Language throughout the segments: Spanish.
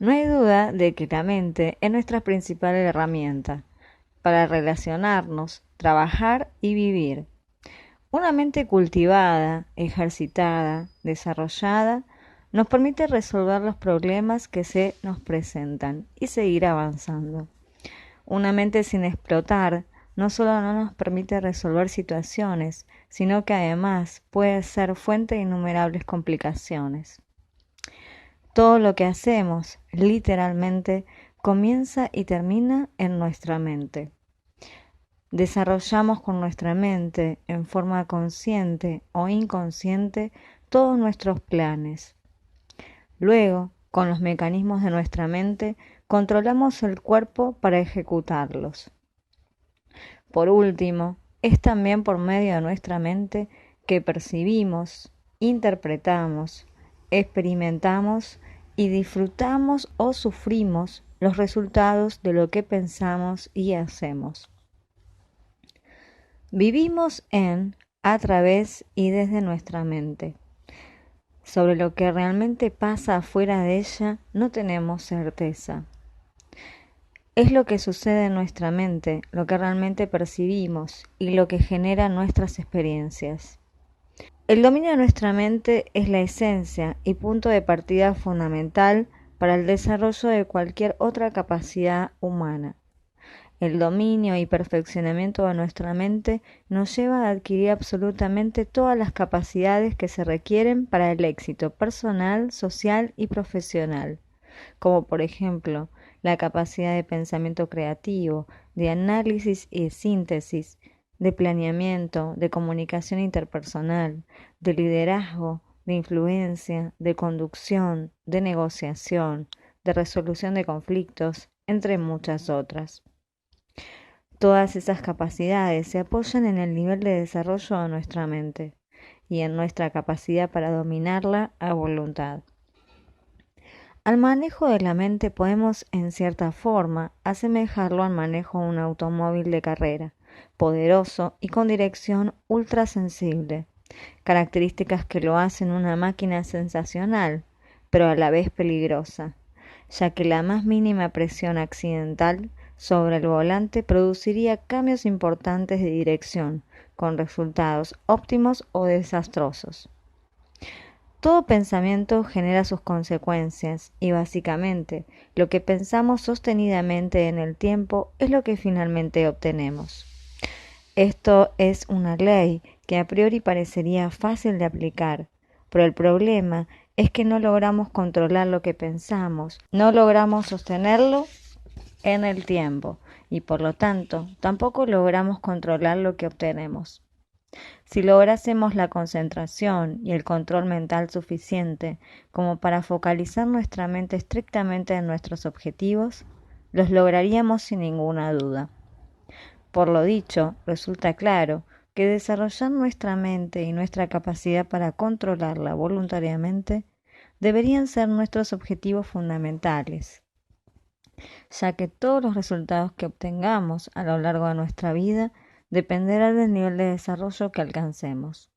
No hay duda de que la mente es nuestra principal herramienta para relacionarnos, trabajar y vivir. Una mente cultivada, ejercitada, desarrollada, nos permite resolver los problemas que se nos presentan y seguir avanzando. Una mente sin explotar no solo no nos permite resolver situaciones, sino que además puede ser fuente de innumerables complicaciones. Todo lo que hacemos, literalmente, comienza y termina en nuestra mente. Desarrollamos con nuestra mente, en forma consciente o inconsciente, todos nuestros planes. Luego, con los mecanismos de nuestra mente, controlamos el cuerpo para ejecutarlos. Por último, es también por medio de nuestra mente que percibimos, interpretamos, experimentamos y disfrutamos o sufrimos los resultados de lo que pensamos y hacemos. Vivimos en, a través y desde nuestra mente. Sobre lo que realmente pasa afuera de ella no tenemos certeza. Es lo que sucede en nuestra mente, lo que realmente percibimos y lo que genera nuestras experiencias. El dominio de nuestra mente es la esencia y punto de partida fundamental para el desarrollo de cualquier otra capacidad humana. El dominio y perfeccionamiento de nuestra mente nos lleva a adquirir absolutamente todas las capacidades que se requieren para el éxito personal, social y profesional, como por ejemplo la capacidad de pensamiento creativo, de análisis y de síntesis, de planeamiento, de comunicación interpersonal, de liderazgo, de influencia, de conducción, de negociación, de resolución de conflictos, entre muchas otras. Todas esas capacidades se apoyan en el nivel de desarrollo de nuestra mente y en nuestra capacidad para dominarla a voluntad. Al manejo de la mente podemos, en cierta forma, asemejarlo al manejo de un automóvil de carrera, poderoso y con dirección ultrasensible, características que lo hacen una máquina sensacional, pero a la vez peligrosa, ya que la más mínima presión accidental sobre el volante produciría cambios importantes de dirección, con resultados óptimos o desastrosos. Todo pensamiento genera sus consecuencias y básicamente lo que pensamos sostenidamente en el tiempo es lo que finalmente obtenemos. Esto es una ley que a priori parecería fácil de aplicar, pero el problema es que no logramos controlar lo que pensamos, no logramos sostenerlo en el tiempo y por lo tanto tampoco logramos controlar lo que obtenemos. Si lográsemos la concentración y el control mental suficiente como para focalizar nuestra mente estrictamente en nuestros objetivos, los lograríamos sin ninguna duda. Por lo dicho, resulta claro que desarrollar nuestra mente y nuestra capacidad para controlarla voluntariamente deberían ser nuestros objetivos fundamentales, ya que todos los resultados que obtengamos a lo largo de nuestra vida dependerá del nivel de desarrollo que alcancemos.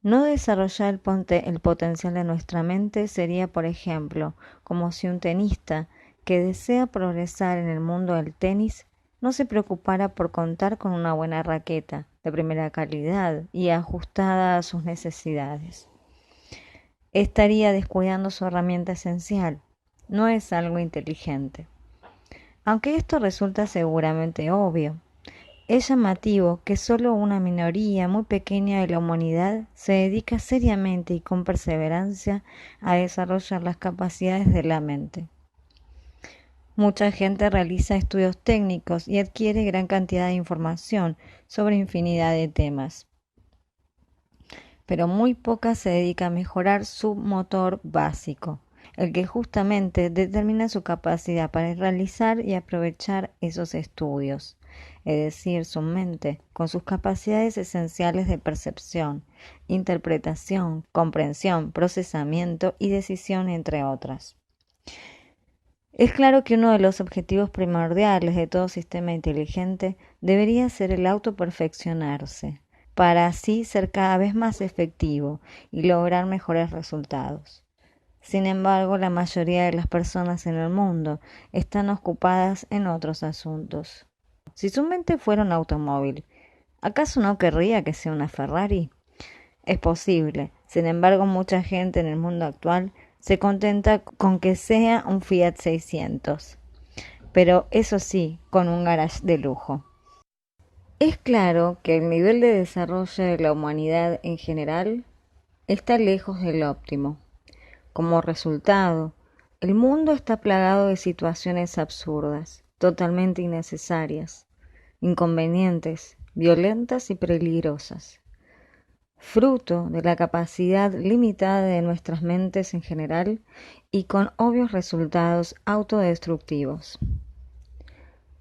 No desarrollar el potencial de nuestra mente sería, por ejemplo, como si un tenista que desea progresar en el mundo del tenis no se preocupara por contar con una buena raqueta de primera calidad y ajustada a sus necesidades. Estaría descuidando su herramienta esencial. No es algo inteligente. Aunque esto resulta seguramente obvio, es llamativo que solo una minoría muy pequeña de la humanidad se dedica seriamente y con perseverancia a desarrollar las capacidades de la mente. Mucha gente realiza estudios técnicos y adquiere gran cantidad de información sobre infinidad de temas, pero muy poca se dedica a mejorar su motor básico, el que justamente determina su capacidad para realizar y aprovechar esos estudios, es decir, su mente, con sus capacidades esenciales de percepción, interpretación, comprensión, procesamiento y decisión, entre otras. Es claro que uno de los objetivos primordiales de todo sistema inteligente debería ser el autoperfeccionarse, para así ser cada vez más efectivo y lograr mejores resultados. Sin embargo, la mayoría de las personas en el mundo están ocupadas en otros asuntos. Si su mente fuera un automóvil, ¿acaso no querría que sea una Ferrari? Es posible. Sin embargo, mucha gente en el mundo actual se contenta con que sea un Fiat 600, pero eso sí, con un garage de lujo. Es claro que el nivel de desarrollo de la humanidad en general está lejos del óptimo. Como resultado, el mundo está plagado de situaciones absurdas, totalmente innecesarias, inconvenientes, violentas y peligrosas, fruto de la capacidad limitada de nuestras mentes en general y con obvios resultados autodestructivos.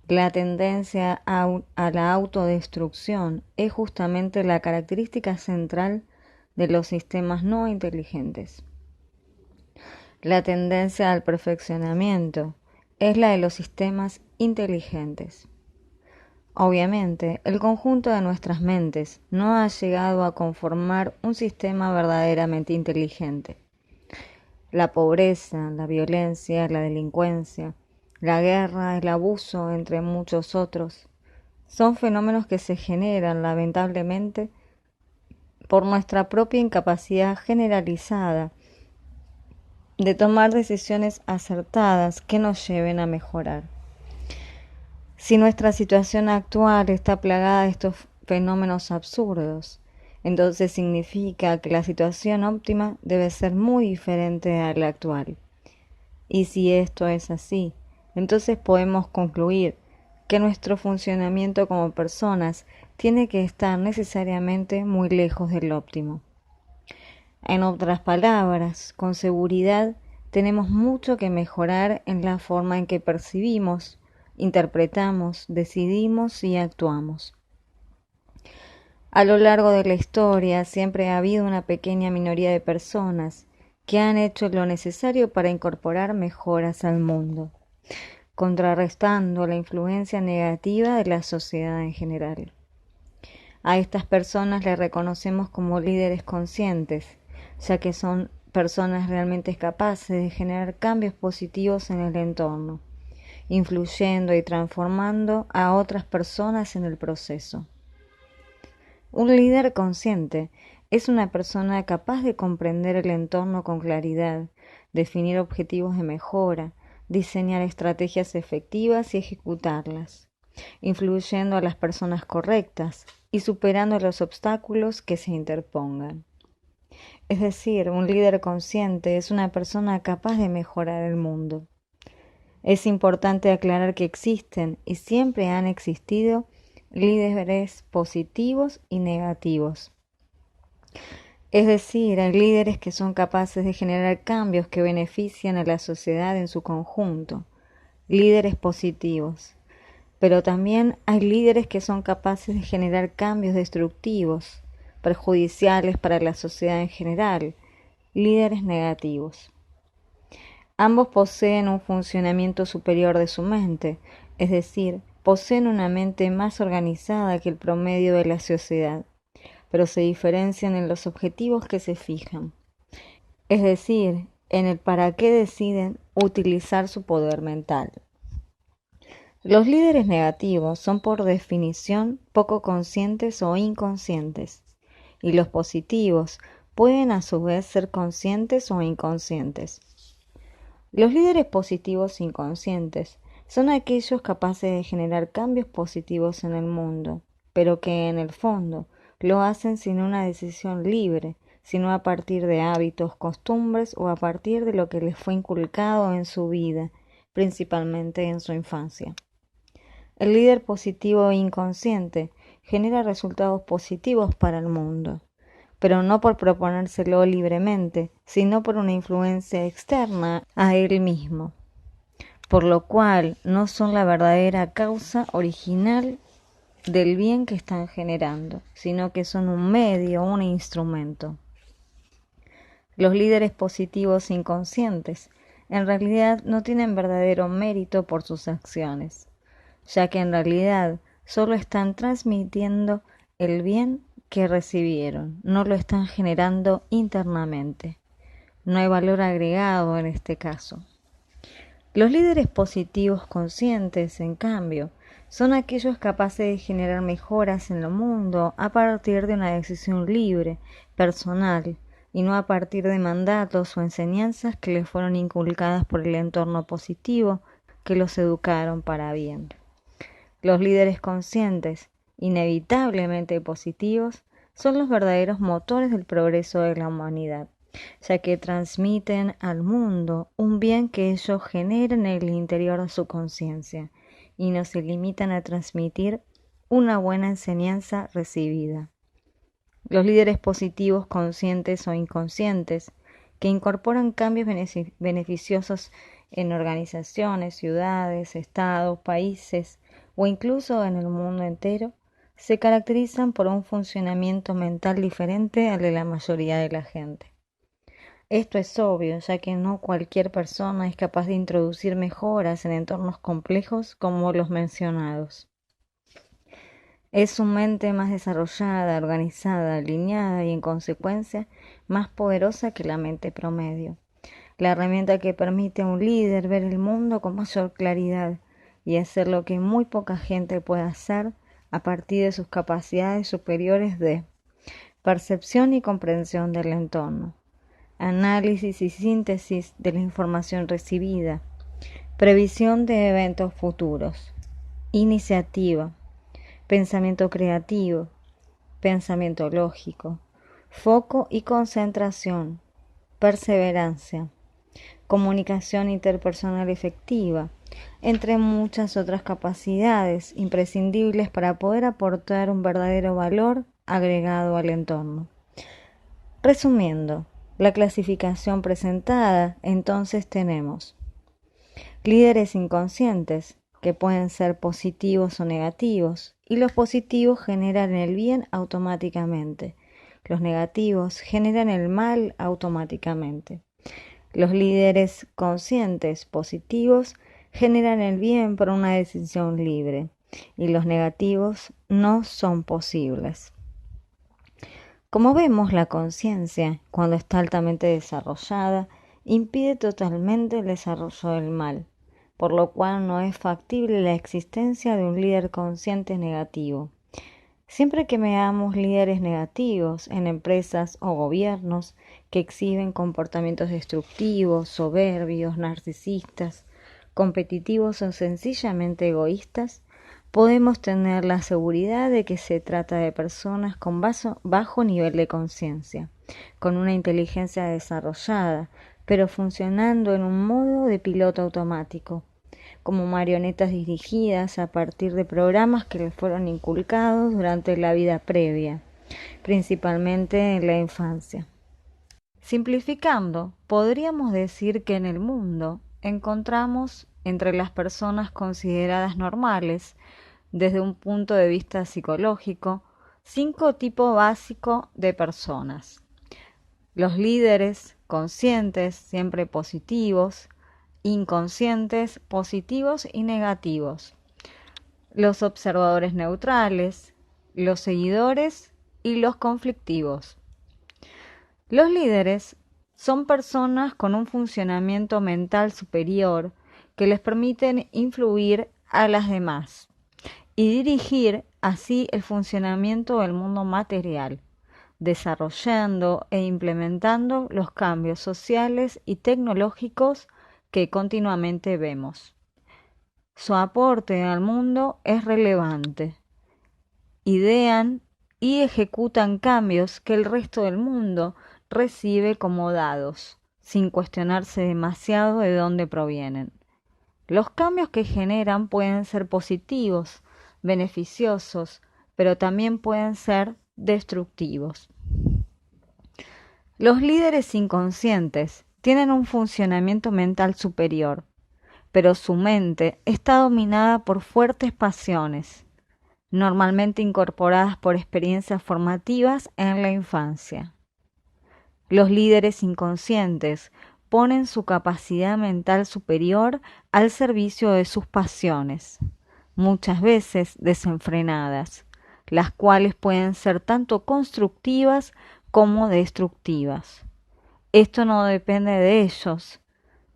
La tendencia a la autodestrucción es justamente la característica central de los sistemas no inteligentes. La tendencia al perfeccionamiento es la de los sistemas inteligentes. Obviamente, el conjunto de nuestras mentes no ha llegado a conformar un sistema verdaderamente inteligente. La pobreza, la violencia, la delincuencia, la guerra, el abuso, entre muchos otros, son fenómenos que se generan, lamentablemente, por nuestra propia incapacidad generalizada de tomar decisiones acertadas que nos lleven a mejorar. Si nuestra situación actual está plagada de estos fenómenos absurdos, entonces significa que la situación óptima debe ser muy diferente a la actual. Y si esto es así, entonces podemos concluir que nuestro funcionamiento como personas tiene que estar necesariamente muy lejos del óptimo. En otras palabras, con seguridad tenemos mucho que mejorar en la forma en que percibimos, interpretamos, decidimos y actuamos. A lo largo de la historia siempre ha habido una pequeña minoría de personas que han hecho lo necesario para incorporar mejoras al mundo, contrarrestando la influencia negativa de la sociedad en general. A estas personas les reconocemos como líderes conscientes, ya que son personas realmente capaces de generar cambios positivos en el entorno, influyendo y transformando a otras personas en el proceso. Un líder consciente es una persona capaz de comprender el entorno con claridad, definir objetivos de mejora, diseñar estrategias efectivas y ejecutarlas, influyendo a las personas correctas y superando los obstáculos que se interpongan. Es decir, un líder consciente es una persona capaz de mejorar el mundo. Es importante aclarar que existen y siempre han existido líderes positivos y negativos. Es decir, hay líderes que son capaces de generar cambios que benefician a la sociedad en su conjunto, líderes positivos. Pero también hay líderes que son capaces de generar cambios destructivos, perjudiciales para la sociedad en general, líderes negativos. Ambos poseen un funcionamiento superior de su mente, es decir, poseen una mente más organizada que el promedio de la sociedad, pero se diferencian en los objetivos que se fijan, es decir, en el para qué deciden utilizar su poder mental. Los líderes negativos son por definición poco conscientes o inconscientes, y los positivos pueden a su vez ser conscientes o inconscientes. Los líderes positivos inconscientes son aquellos capaces de generar cambios positivos en el mundo, pero que en el fondo lo hacen sin una decisión libre, sino a partir de hábitos, costumbres o a partir de lo que les fue inculcado en su vida, principalmente en su infancia. El líder positivo e inconsciente genera resultados positivos para el mundo, pero no por proponérselo libremente, sino por una influencia externa a él mismo, por lo cual no son la verdadera causa original del bien que están generando, sino que son un medio, un instrumento. Los líderes positivos inconscientes en realidad no tienen verdadero mérito por sus acciones, ya que en realidad solo están transmitiendo el bien que recibieron, no lo están generando internamente. no hay valor agregado en este caso. Los líderes positivos conscientes, en cambio, son aquellos capaces de generar mejoras en el mundo a partir de una decisión libre, personal, y no a partir de mandatos o enseñanzas que les fueron inculcadas por el entorno positivo que los educaron para bien. Los líderes conscientes, inevitablemente positivos, son los verdaderos motores del progreso de la humanidad, ya que transmiten al mundo un bien que ellos generan en el interior de su conciencia y no se limitan a transmitir una buena enseñanza recibida. Los líderes positivos, conscientes o inconscientes, que incorporan cambios beneficiosos en organizaciones, ciudades, estados, países o incluso en el mundo entero, se caracterizan por un funcionamiento mental diferente al de la mayoría de la gente. Esto es obvio, ya que no cualquier persona es capaz de introducir mejoras en entornos complejos como los mencionados. Es su mente más desarrollada, organizada, alineada y en consecuencia más poderosa que la mente promedio. La herramienta que permite a un líder ver el mundo con mayor claridad y hacer lo que muy poca gente puede hacer a partir de sus capacidades superiores de percepción y comprensión del entorno, análisis y síntesis de la información recibida, previsión de eventos futuros, iniciativa, pensamiento creativo, pensamiento lógico, foco y concentración, perseverancia, comunicación interpersonal efectiva, entre muchas otras capacidades imprescindibles para poder aportar un verdadero valor agregado al entorno. Resumiendo, la clasificación presentada, entonces tenemos líderes inconscientes, que pueden ser positivos o negativos, y los positivos generan el bien automáticamente. Los negativos generan el mal automáticamente. Los líderes conscientes positivos generan el bien por una decisión libre, y los negativos no son posibles. Como vemos, la conciencia, cuando está altamente desarrollada, impide totalmente el desarrollo del mal, por lo cual no es factible la existencia de un líder consciente negativo. Siempre que veamos líderes negativos en empresas o gobiernos que exhiben comportamientos destructivos, soberbios, narcisistas, competitivos o sencillamente egoístas, podemos tener la seguridad de que se trata de personas con bajo nivel de conciencia, con una inteligencia desarrollada, pero funcionando en un modo de piloto automático, como marionetas dirigidas a partir de programas que les fueron inculcados durante la vida previa, principalmente en la infancia. Simplificando, podríamos decir que en el mundo encontramos entre las personas consideradas normales, desde un punto de vista psicológico, 5 tipos básicos de personas. Los líderes conscientes, siempre positivos, inconscientes, positivos y negativos. Los observadores neutrales, los seguidores y los conflictivos. Los líderes son personas con un funcionamiento mental superior que les permiten influir a las demás y dirigir así el funcionamiento del mundo material, desarrollando e implementando los cambios sociales y tecnológicos que continuamente vemos. Su aporte al mundo es relevante. Idean y ejecutan cambios que el resto del mundo recibe como dados, sin cuestionarse demasiado de dónde provienen. Los cambios que generan pueden ser positivos, beneficiosos, pero también pueden ser destructivos. Los líderes inconscientes tienen un funcionamiento mental superior, pero su mente está dominada por fuertes pasiones, normalmente incorporadas por experiencias formativas en la infancia. Los líderes inconscientes ponen su capacidad mental superior al servicio de sus pasiones, muchas veces desenfrenadas, las cuales pueden ser tanto constructivas como destructivas. Esto no depende de ellos,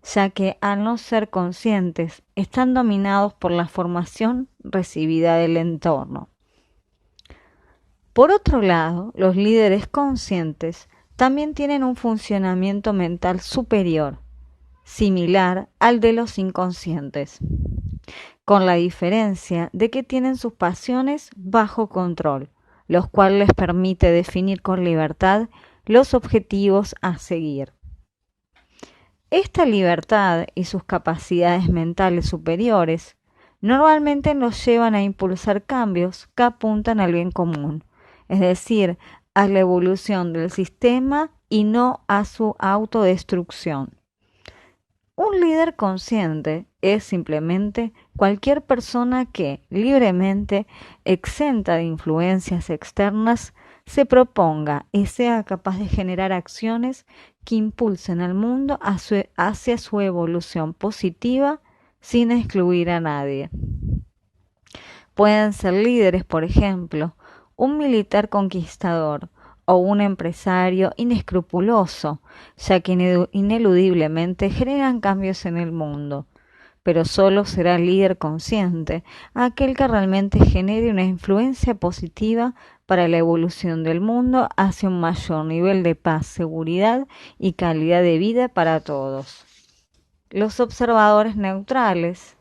ya que al no ser conscientes están dominados por la formación recibida del entorno. Por otro lado, los líderes conscientes también tienen un funcionamiento mental superior, similar al de los inconscientes, con la diferencia de que tienen sus pasiones bajo control, los cuales les permite definir con libertad los objetivos a seguir. Esta libertad y sus capacidades mentales superiores normalmente nos llevan a impulsar cambios que apuntan al bien común, es decir, a la evolución del sistema y no a su autodestrucción. Un líder consciente es simplemente cualquier persona que, libremente, exenta de influencias externas, se proponga y sea capaz de generar acciones que impulsen al mundo hacia su evolución positiva sin excluir a nadie. Pueden ser líderes, por ejemplo, un militar conquistador o un empresario inescrupuloso, ya que ineludiblemente generan cambios en el mundo. Pero solo será líder consciente aquel que realmente genere una influencia positiva para la evolución del mundo hacia un mayor nivel de paz, seguridad y calidad de vida para todos. Los observadores neutrales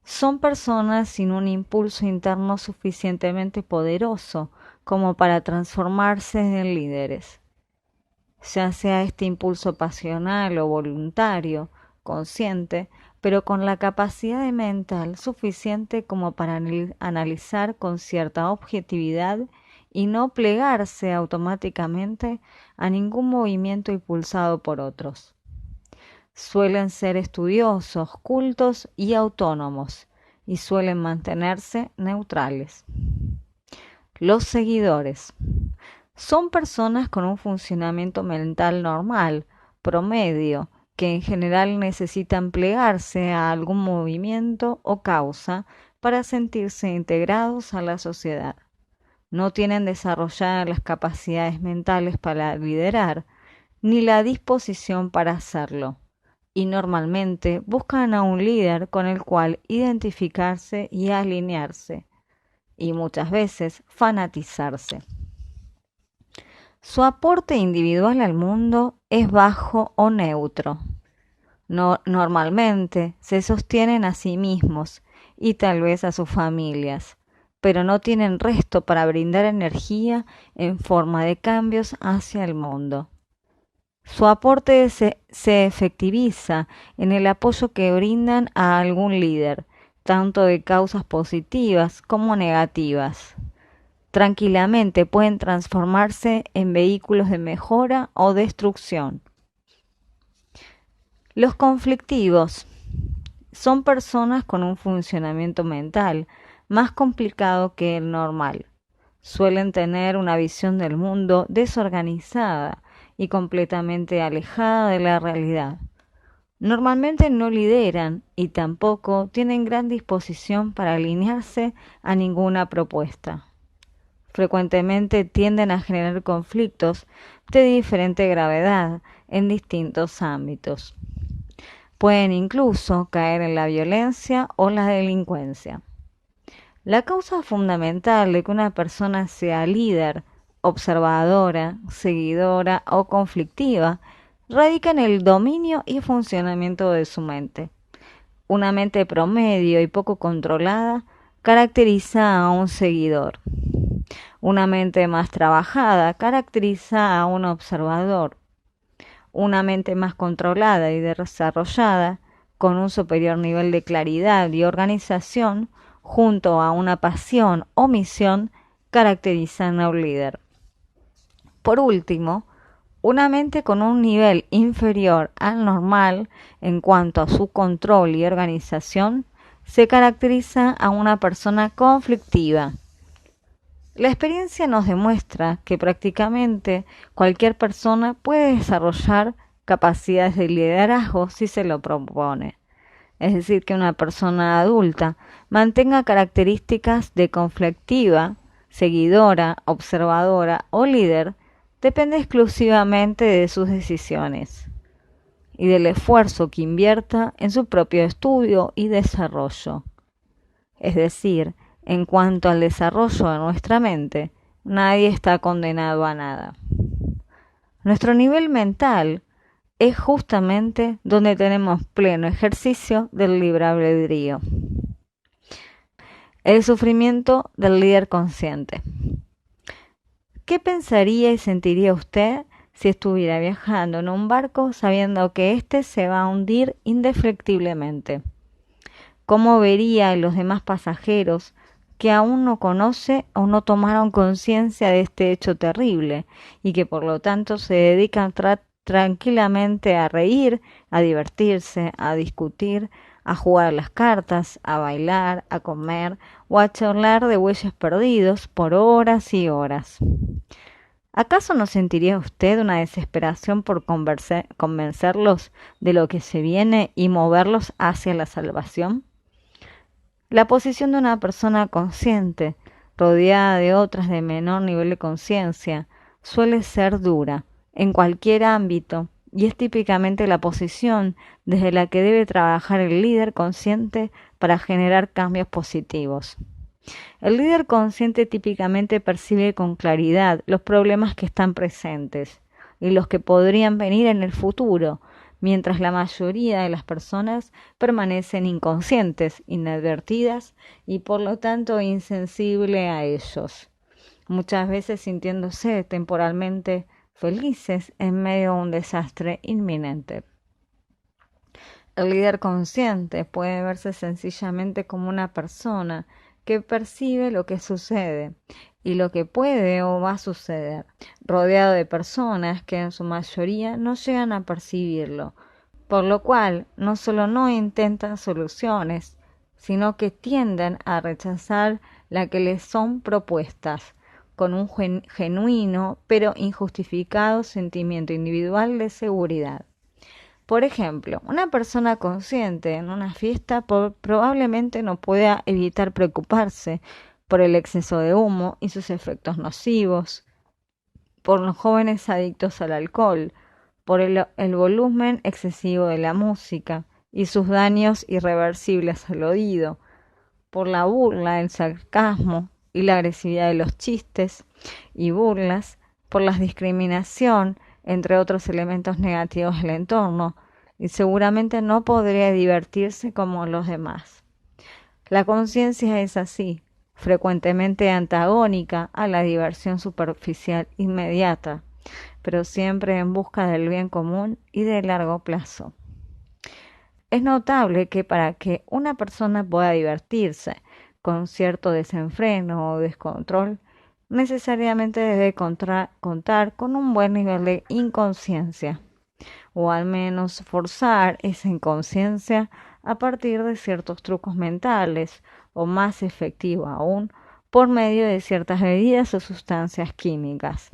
son personas sin un impulso interno suficientemente poderoso como para transformarse en líderes, ya sea este impulso pasional o voluntario, consciente, pero con la capacidad mental suficiente como para analizar con cierta objetividad y no plegarse automáticamente a ningún movimiento impulsado por otros. Suelen ser estudiosos, cultos y autónomos, y suelen mantenerse neutrales. Los seguidores son personas con un funcionamiento mental normal, promedio, que en general necesitan plegarse a algún movimiento o causa para sentirse integrados a la sociedad. No tienen desarrolladas las capacidades mentales para liderar, ni la disposición para hacerlo, y normalmente buscan a un líder con el cual identificarse y alinearse, y muchas veces fanatizarse. Su aporte individual al mundo es bajo o neutro. Normalmente se sostienen a sí mismos y tal vez a sus familias, pero no tienen resto para brindar energía en forma de cambios hacia el mundo. Su aporte se efectiviza en el apoyo que brindan a algún líder, tanto de causas positivas como negativas. Tranquilamente pueden transformarse en vehículos de mejora o destrucción. Los conflictivos son personas con un funcionamiento mental más complicado que el normal. Suelen tener una visión del mundo desorganizada y completamente alejada de la realidad. Normalmente no lideran y tampoco tienen gran disposición para alinearse a ninguna propuesta. Frecuentemente tienden a generar conflictos de diferente gravedad en distintos ámbitos. Pueden incluso caer en la violencia o la delincuencia. La causa fundamental de que una persona sea líder, observadora, seguidora o conflictiva radica en el dominio y funcionamiento de su mente. Una mente promedio y poco controlada caracteriza a un seguidor. Una mente más trabajada caracteriza a un observador. Una mente más controlada y desarrollada, con un superior nivel de claridad y organización, junto a una pasión o misión, caracterizan a un líder. Por último, una mente con un nivel inferior al normal en cuanto a su control y organización se caracteriza a una persona conflictiva. La experiencia nos demuestra que prácticamente cualquier persona puede desarrollar capacidades de liderazgo si se lo propone. Es decir, que una persona adulta mantenga características de conflictiva, seguidora, observadora o líder depende exclusivamente de sus decisiones y del esfuerzo que invierta en su propio estudio y desarrollo. Es decir, en cuanto al desarrollo de nuestra mente, nadie está condenado a nada. Nuestro nivel mental es justamente donde tenemos pleno ejercicio del libre albedrío. El sufrimiento del líder consciente. ¿Qué pensaría y sentiría usted si estuviera viajando en un barco sabiendo que éste se va a hundir indefectiblemente? ¿Cómo vería a los demás pasajeros que aún no conoce o no tomaron conciencia de este hecho terrible y que por lo tanto se dedican tranquilamente a reír, a divertirse, a discutir, a jugar las cartas, a bailar, a comer o a charlar de bueyes perdidos por horas y horas? ¿Acaso no sentiría usted una desesperación por convencerlos de lo que se viene y moverlos hacia la salvación? La posición de una persona consciente, rodeada de otras de menor nivel de conciencia, suele ser dura en cualquier ámbito y es típicamente la posición desde la que debe trabajar el líder consciente para generar cambios positivos. El líder consciente típicamente percibe con claridad los problemas que están presentes y los que podrían venir en el futuro, mientras la mayoría de las personas permanecen inconscientes, inadvertidas y por lo tanto insensibles a ellos, muchas veces sintiéndose temporalmente felices en medio de un desastre inminente. El líder consciente puede verse sencillamente como una persona que percibe lo que sucede y lo que puede o va a suceder, rodeado de personas que en su mayoría no llegan a percibirlo, por lo cual no solo no intentan soluciones, sino que tienden a rechazar las que les son propuestas, con un genuino pero injustificado sentimiento individual de seguridad. Por ejemplo, una persona consciente en una fiesta probablemente no pueda evitar preocuparse por el exceso de humo y sus efectos nocivos, por los jóvenes adictos al alcohol, por el volumen excesivo de la música y sus daños irreversibles al oído, por la burla, el sarcasmo y la agresividad de los chistes y burlas, por la discriminación, entre otros elementos negativos del entorno, y seguramente no podría divertirse como los demás. La conciencia es así, frecuentemente antagónica a la diversión superficial inmediata, pero siempre en busca del bien común y de largo plazo. Es notable que para que una persona pueda divertirse con cierto desenfreno o descontrol, necesariamente debe contar con un buen nivel de inconsciencia, o al menos forzar esa inconsciencia a partir de ciertos trucos mentales, o más efectivo aún, por medio de ciertas bebidas o sustancias químicas.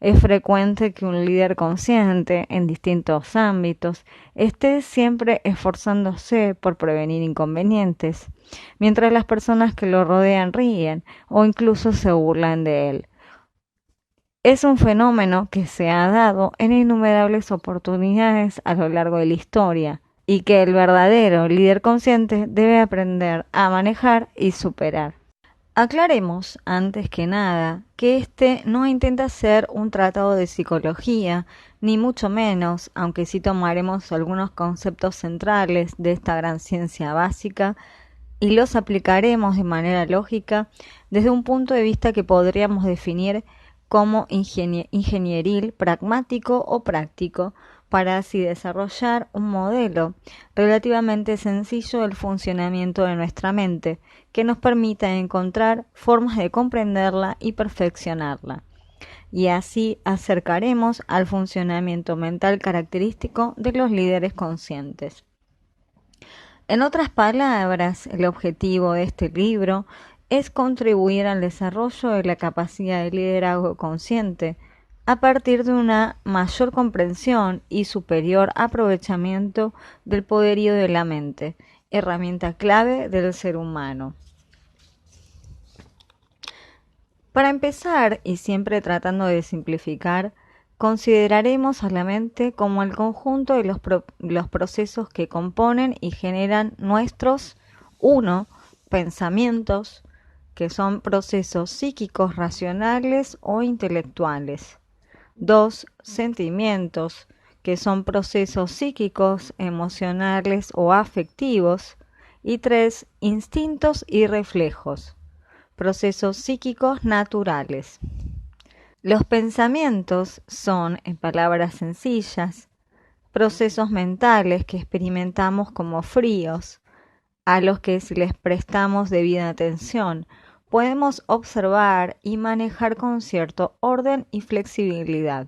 Es frecuente que un líder consciente en distintos ámbitos esté siempre esforzándose por prevenir inconvenientes, mientras las personas que lo rodean ríen o incluso se burlan de él. Es un fenómeno que se ha dado en innumerables oportunidades a lo largo de la historia y que el verdadero líder consciente debe aprender a manejar y superar. Aclaremos, antes que nada, que este no intenta ser un tratado de psicología, ni mucho menos, aunque sí tomaremos algunos conceptos centrales de esta gran ciencia básica y los aplicaremos de manera lógica desde un punto de vista que podríamos definir como ingenieril, pragmático o práctico, para así desarrollar un modelo relativamente sencillo del funcionamiento de nuestra mente, que nos permita encontrar formas de comprenderla y perfeccionarla. Y así acercaremos al funcionamiento mental característico de los líderes conscientes. En otras palabras, el objetivo de este libro es contribuir al desarrollo de la capacidad de liderazgo consciente a partir de una mayor comprensión y superior aprovechamiento del poderío de la mente, herramienta clave del ser humano. Para empezar, y siempre tratando de simplificar, consideraremos a la mente como el conjunto de los procesos que componen y generan nuestros 1. Pensamientos, que son procesos psíquicos, racionales o intelectuales. 2. Sentimientos, que son procesos psíquicos, emocionales o afectivos. Y 3. Instintos y reflejos, procesos psíquicos naturales. Los pensamientos son, en palabras sencillas, procesos mentales que experimentamos como fríos, a los que si les prestamos debida atención, podemos observar y manejar con cierto orden y flexibilidad.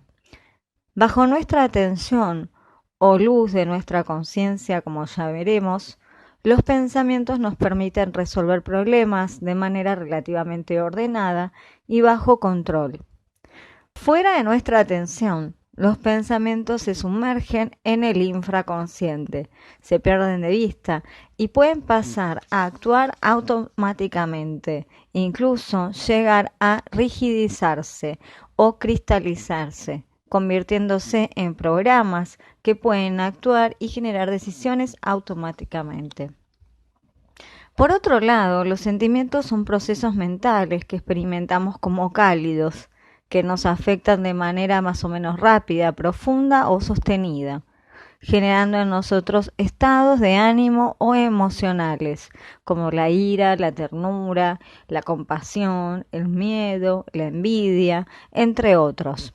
Bajo nuestra atención o luz de nuestra conciencia, como ya veremos, los pensamientos nos permiten resolver problemas de manera relativamente ordenada y bajo control. Fuera de nuestra atención, los pensamientos se sumergen en el infraconsciente, se pierden de vista y pueden pasar a actuar automáticamente, incluso llegar a rigidizarse o cristalizarse, convirtiéndose en programas que pueden actuar y generar decisiones automáticamente. Por otro lado, los sentimientos son procesos mentales que experimentamos como cálidos, que nos afectan de manera más o menos rápida, profunda o sostenida, generando en nosotros estados de ánimo o emocionales, como la ira, la ternura, la compasión, el miedo, la envidia, entre otros.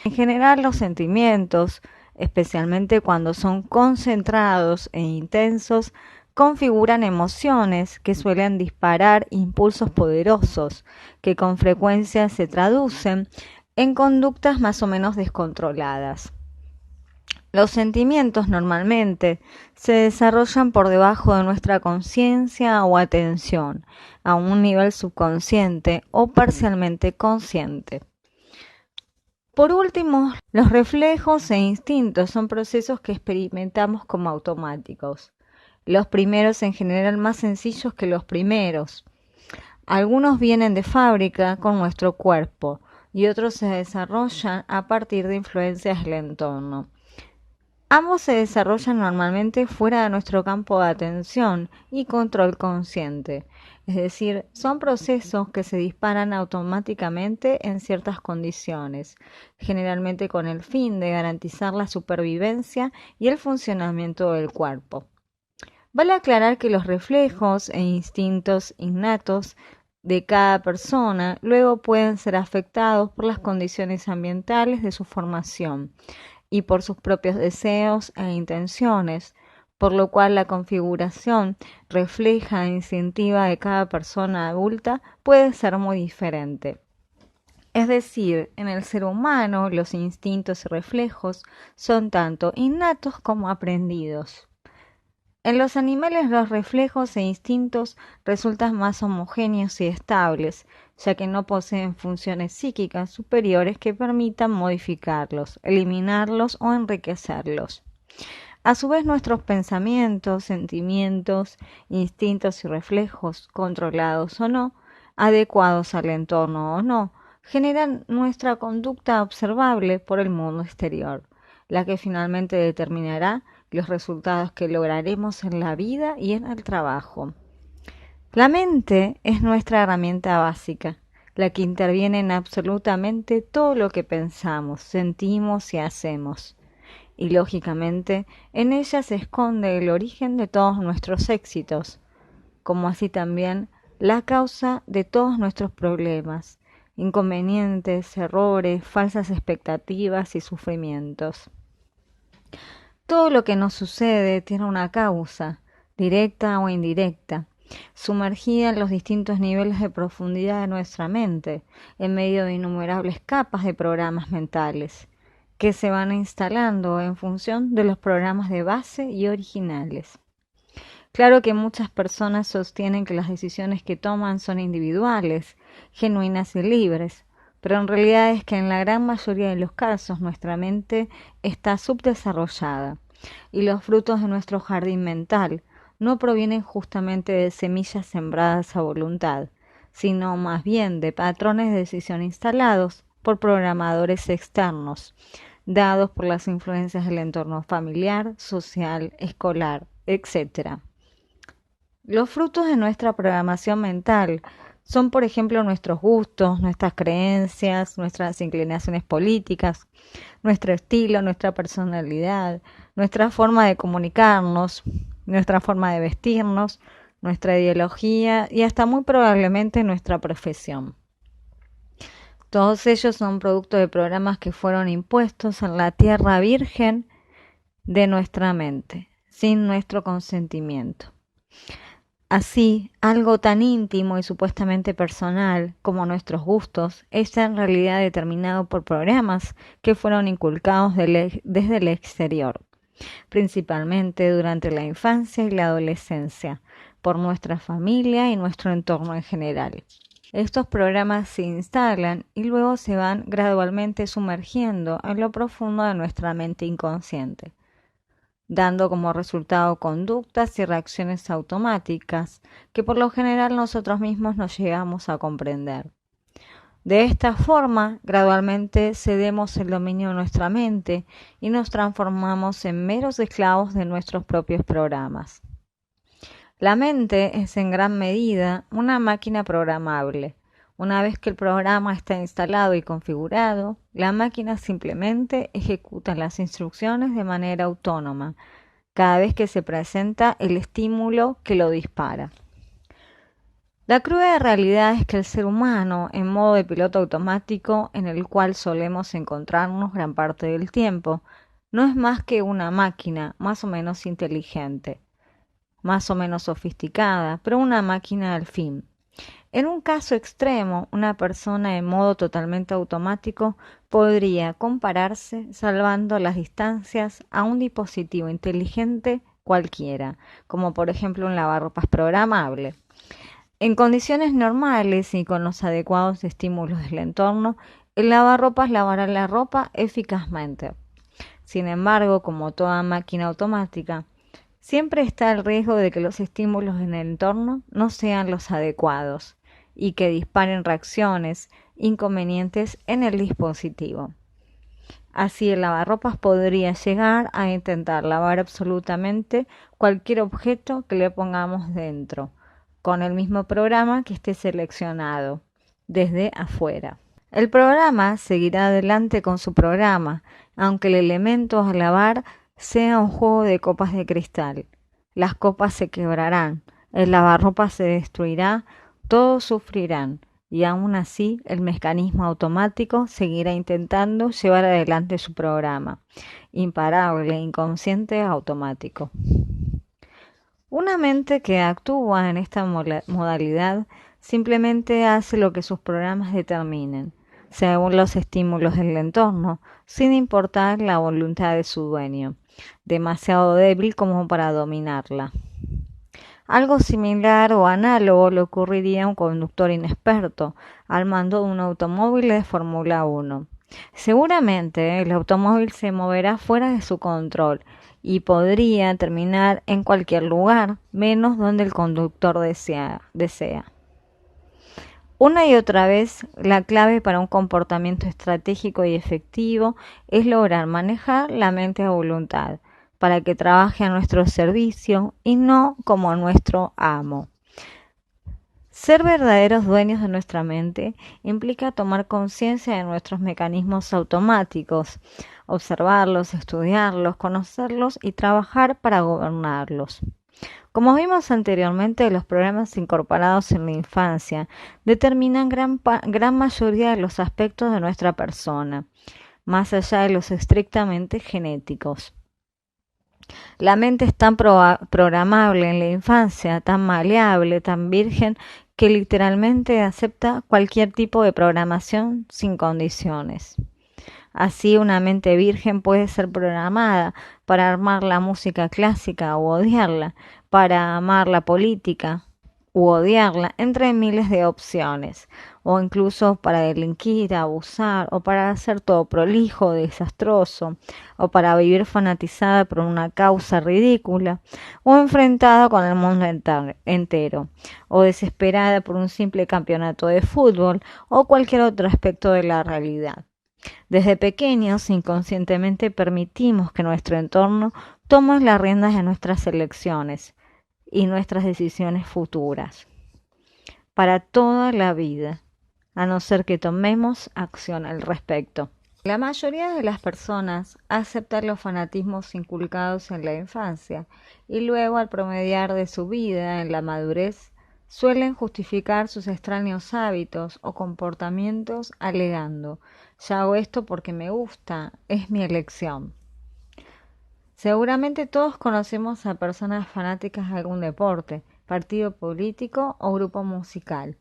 En general, los sentimientos, especialmente cuando son concentrados e intensos, configuran emociones que suelen disparar impulsos poderosos, que con frecuencia se traducen en conductas más o menos descontroladas. Los sentimientos normalmente se desarrollan por debajo de nuestra conciencia o atención, a un nivel subconsciente o parcialmente consciente. Por último, los reflejos e instintos son procesos que experimentamos como automáticos. Los primeros en general más sencillos que los primeros. Algunos vienen de fábrica con nuestro cuerpo y otros se desarrollan a partir de influencias del entorno. Ambos se desarrollan normalmente fuera de nuestro campo de atención y control consciente, es decir, son procesos que se disparan automáticamente en ciertas condiciones, generalmente con el fin de garantizar la supervivencia y el funcionamiento del cuerpo. Vale aclarar que los reflejos e instintos innatos de cada persona luego pueden ser afectados por las condiciones ambientales de su formación y por sus propios deseos e intenciones, por lo cual la configuración refleja e instintiva de cada persona adulta puede ser muy diferente. Es decir, en el ser humano los instintos y reflejos son tanto innatos como aprendidos. En los animales los reflejos e instintos resultan más homogéneos y estables, ya que no poseen funciones psíquicas superiores que permitan modificarlos, eliminarlos o enriquecerlos. A su vez, nuestros pensamientos, sentimientos, instintos y reflejos, controlados o no, adecuados al entorno o no, generan nuestra conducta observable por el mundo exterior, la que finalmente determinará los resultados que lograremos en la vida y en el trabajo. La mente es nuestra herramienta básica, la que interviene en absolutamente todo lo que pensamos, sentimos y hacemos. Y lógicamente, en ella se esconde el origen de todos nuestros éxitos, como así también la causa de todos nuestros problemas, inconvenientes, errores, falsas expectativas y sufrimientos. Todo lo que nos sucede tiene una causa, directa o indirecta, sumergida en los distintos niveles de profundidad de nuestra mente, en medio de innumerables capas de programas mentales, que se van instalando en función de los programas de base y originales. Claro que muchas personas sostienen que las decisiones que toman son individuales, genuinas y libres, pero en realidad es que en la gran mayoría de los casos nuestra mente está subdesarrollada y los frutos de nuestro jardín mental no provienen justamente de semillas sembradas a voluntad, sino más bien de patrones de decisión instalados por programadores externos, dados por las influencias del entorno familiar, social, escolar, etc. Los frutos de nuestra programación mental son, por ejemplo, nuestros gustos, nuestras creencias, nuestras inclinaciones políticas, nuestro estilo, nuestra personalidad, nuestra forma de comunicarnos, nuestra forma de vestirnos, nuestra ideología y hasta muy probablemente nuestra profesión. Todos ellos son producto de programas que fueron impuestos en la tierra virgen de nuestra mente, sin nuestro consentimiento. Así, algo tan íntimo y supuestamente personal como nuestros gustos está en realidad determinado por programas que fueron inculcados desde el exterior, principalmente durante la infancia y la adolescencia, por nuestra familia y nuestro entorno en general. Estos programas se instalan y luego se van gradualmente sumergiendo en lo profundo de nuestra mente inconsciente, dando como resultado conductas y reacciones automáticas que por lo general nosotros mismos no llegamos a comprender. De esta forma, gradualmente cedemos el dominio de nuestra mente y nos transformamos en meros esclavos de nuestros propios programas. La mente es en gran medida una máquina programable. Una vez que el programa está instalado y configurado, la máquina simplemente ejecuta las instrucciones de manera autónoma, cada vez que se presenta el estímulo que lo dispara. La cruda realidad es que el ser humano, en modo de piloto automático en el cual solemos encontrarnos gran parte del tiempo, no es más que una máquina más o menos inteligente, más o menos sofisticada, pero una máquina al fin. En un caso extremo, una persona en modo totalmente automático podría compararse, salvando las distancias, a un dispositivo inteligente cualquiera, como por ejemplo un lavarropas programable. En condiciones normales y con los adecuados estímulos del entorno, el lavarropas lavará la ropa eficazmente. Sin embargo, como toda máquina automática, siempre está el riesgo de que los estímulos en el entorno no sean los adecuados y que disparen reacciones inconvenientes en el dispositivo. Así el lavarropas podría llegar a intentar lavar absolutamente cualquier objeto que le pongamos dentro, con el mismo programa que esté seleccionado desde afuera. El programa seguirá adelante con su programa, aunque el elemento a lavar sea un juego de copas de cristal. Las copas se quebrarán, el lavarropas se destruirá, todos sufrirán, y aún así el mecanismo automático seguirá intentando llevar adelante su programa, imparable, inconsciente, automático. Una mente que actúa en esta modalidad simplemente hace lo que sus programas determinen, según los estímulos del entorno, sin importar la voluntad de su dueño, demasiado débil como para dominarla. Algo similar o análogo le ocurriría a un conductor inexperto al mando de un automóvil de Fórmula 1. Seguramente el automóvil se moverá fuera de su control y podría terminar en cualquier lugar, menos donde el conductor desea. Una y otra vez, la clave para un comportamiento estratégico y efectivo es lograr manejar la mente a voluntad, para que trabaje a nuestro servicio y no como nuestro amo. Ser verdaderos dueños de nuestra mente implica tomar conciencia de nuestros mecanismos automáticos, observarlos, estudiarlos, conocerlos y trabajar para gobernarlos. Como vimos anteriormente, los programas incorporados en la infancia determinan gran mayoría de los aspectos de nuestra persona, más allá de los estrictamente genéticos. La mente es tan programable en la infancia, tan maleable, tan virgen, que literalmente acepta cualquier tipo de programación sin condiciones. Así, una mente virgen puede ser programada para amar la música clásica u odiarla, para amar la política u odiarla, entre miles de opciones. o incluso para delinquir, abusar, o para hacer todo prolijo, desastroso, o para vivir fanatizada por una causa ridícula, o enfrentada con el mundo entero, o desesperada por un simple campeonato de fútbol, o cualquier otro aspecto de la realidad. Desde pequeños, inconscientemente permitimos que nuestro entorno tome las riendas de nuestras elecciones y nuestras decisiones futuras, para toda la vida, a no ser que tomemos acción al respecto. La mayoría de las personas aceptan los fanatismos inculcados en la infancia y luego al promediar de su vida en la madurez suelen justificar sus extraños hábitos o comportamientos alegando: ya hago esto porque me gusta, es mi elección. Seguramente todos conocemos a personas fanáticas de algún deporte, partido político o grupo musical.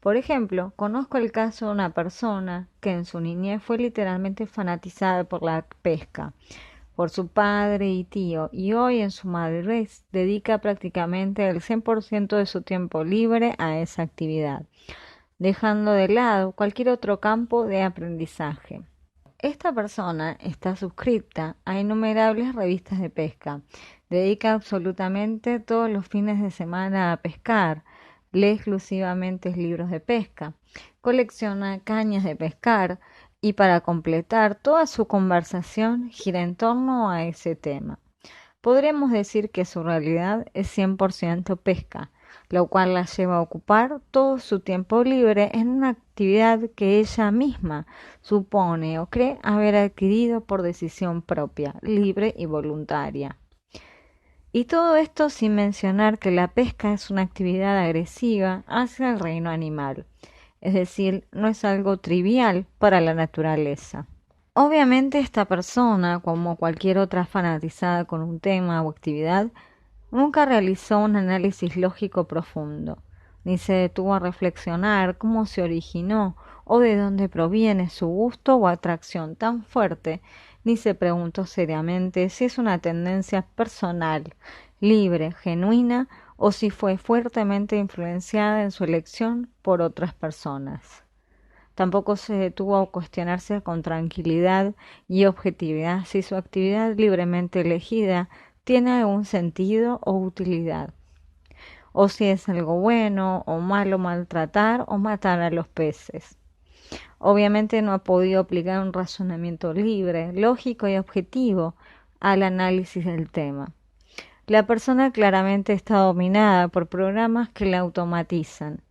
Por ejemplo, conozco el caso de una persona que en su niñez fue literalmente fanatizada por la pesca, por su padre y tío, y hoy en su madurez dedica prácticamente el 100% de su tiempo libre a esa actividad, dejando de lado cualquier otro campo de aprendizaje. Esta persona está suscripta a innumerables revistas de pesca, dedica absolutamente todos los fines de semana a pescar, lee exclusivamente libros de pesca, colecciona cañas de pescar y para completar toda su conversación gira en torno a ese tema. Podremos decir que su realidad es 100% pesca, lo cual la lleva a ocupar todo su tiempo libre en una actividad que ella misma supone o cree haber adquirido por decisión propia, libre y voluntaria. Y todo esto sin mencionar que la pesca es una actividad agresiva hacia el reino animal, es decir, no es algo trivial para la naturaleza. Obviamente esta persona, como cualquier otra fanatizada con un tema o actividad, nunca realizó un análisis lógico profundo, ni se detuvo a reflexionar cómo se originó o de dónde proviene su gusto o atracción tan fuerte, ni se preguntó seriamente si es una tendencia personal, libre, genuina, o si fue fuertemente influenciada en su elección por otras personas. Tampoco se detuvo a cuestionarse con tranquilidad y objetividad si su actividad libremente elegida tiene algún sentido o utilidad, o si es algo bueno o malo maltratar o matar a los peces. Obviamente no ha podido aplicar un razonamiento libre, lógico y objetivo al análisis del tema. La persona claramente está dominada por programas que la automatizan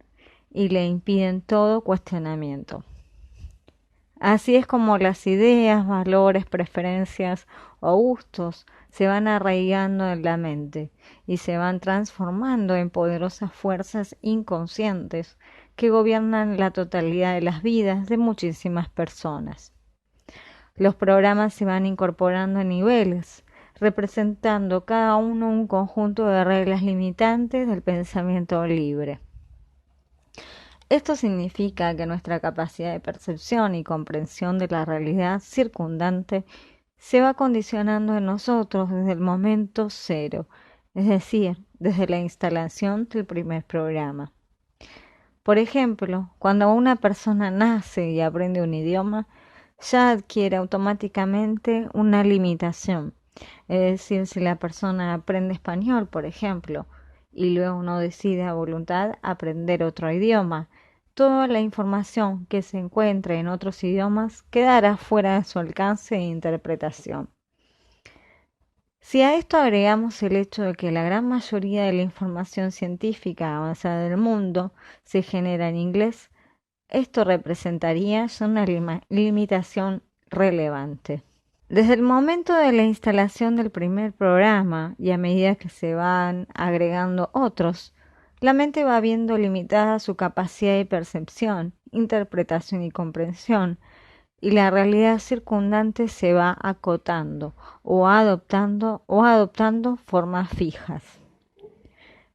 y le impiden todo cuestionamiento. Así es como las ideas, valores, preferencias o gustos se van arraigando en la mente y se van transformando en poderosas fuerzas inconscientes que gobiernan la totalidad de las vidas de muchísimas personas. Los programas se van incorporando en niveles, representando cada uno un conjunto de reglas limitantes del pensamiento libre. Esto significa que nuestra capacidad de percepción y comprensión de la realidad circundante se va condicionando en nosotros desde el momento cero, es decir, desde la instalación del primer programa. Por ejemplo, cuando una persona nace y aprende un idioma, ya adquiere automáticamente una limitación. Es decir, si la persona aprende español, por ejemplo, y luego no decide a voluntad aprender otro idioma, toda la información que se encuentre en otros idiomas quedará fuera de su alcance de interpretación. Si a esto agregamos el hecho de que la gran mayoría de la información científica avanzada del mundo se genera en inglés, esto representaría ya una limitación relevante. Desde el momento de la instalación del primer programa y a medida que se van agregando otros, la mente va viendo limitada su capacidad de percepción, interpretación y comprensión, y la realidad circundante se va acotando o adoptando formas fijas.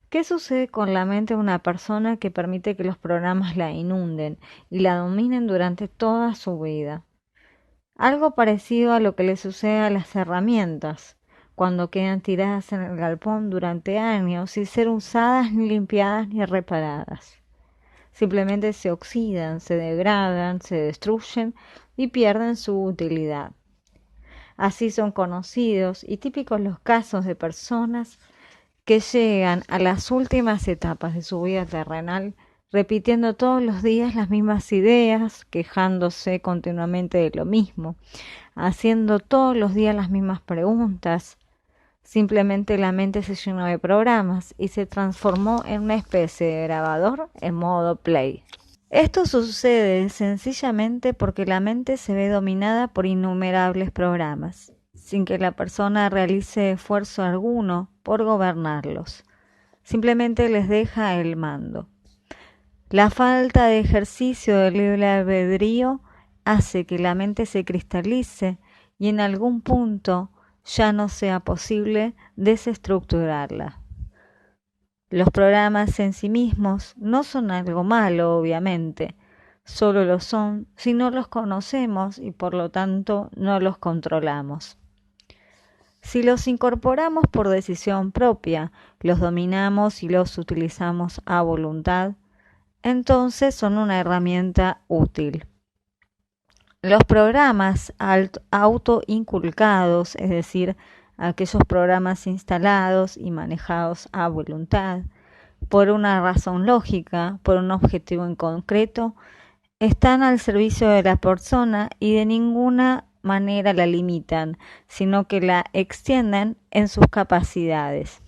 ¿Qué sucede con la mente de una persona que permite que los programas la inunden y la dominen durante toda su vida? Algo parecido a lo que le sucede a las herramientas, cuando quedan tiradas en el galpón durante años sin ser usadas ni limpiadas ni reparadas. simplemente se oxidan, se degradan, se destruyen y pierden su utilidad. Así son conocidos y típicos los casos de personas que llegan a las últimas etapas de su vida terrenal repitiendo todos los días las mismas ideas, quejándose continuamente de lo mismo, haciendo todos los días las mismas preguntas. Simplemente la mente se llenó de programas y se transformó en una especie de grabador en modo play. Esto sucede sencillamente porque la mente se ve dominada por innumerables programas, sin que la persona realice esfuerzo alguno por gobernarlos. Simplemente les deja el mando. La falta de ejercicio del libre albedrío hace que la mente se cristalice y en algún punto ya no sea posible desestructurarla. Los programas en sí mismos no son algo malo, obviamente, solo lo son si no los conocemos y por lo tanto no los controlamos. Si los incorporamos por decisión propia, los dominamos y los utilizamos a voluntad, entonces son una herramienta útil. Los programas autoinculcados, es decir, aquellos programas instalados y manejados a voluntad, por una razón lógica, por un objetivo en concreto, están al servicio de la persona y de ninguna manera la limitan, sino que la extienden en sus capacidades.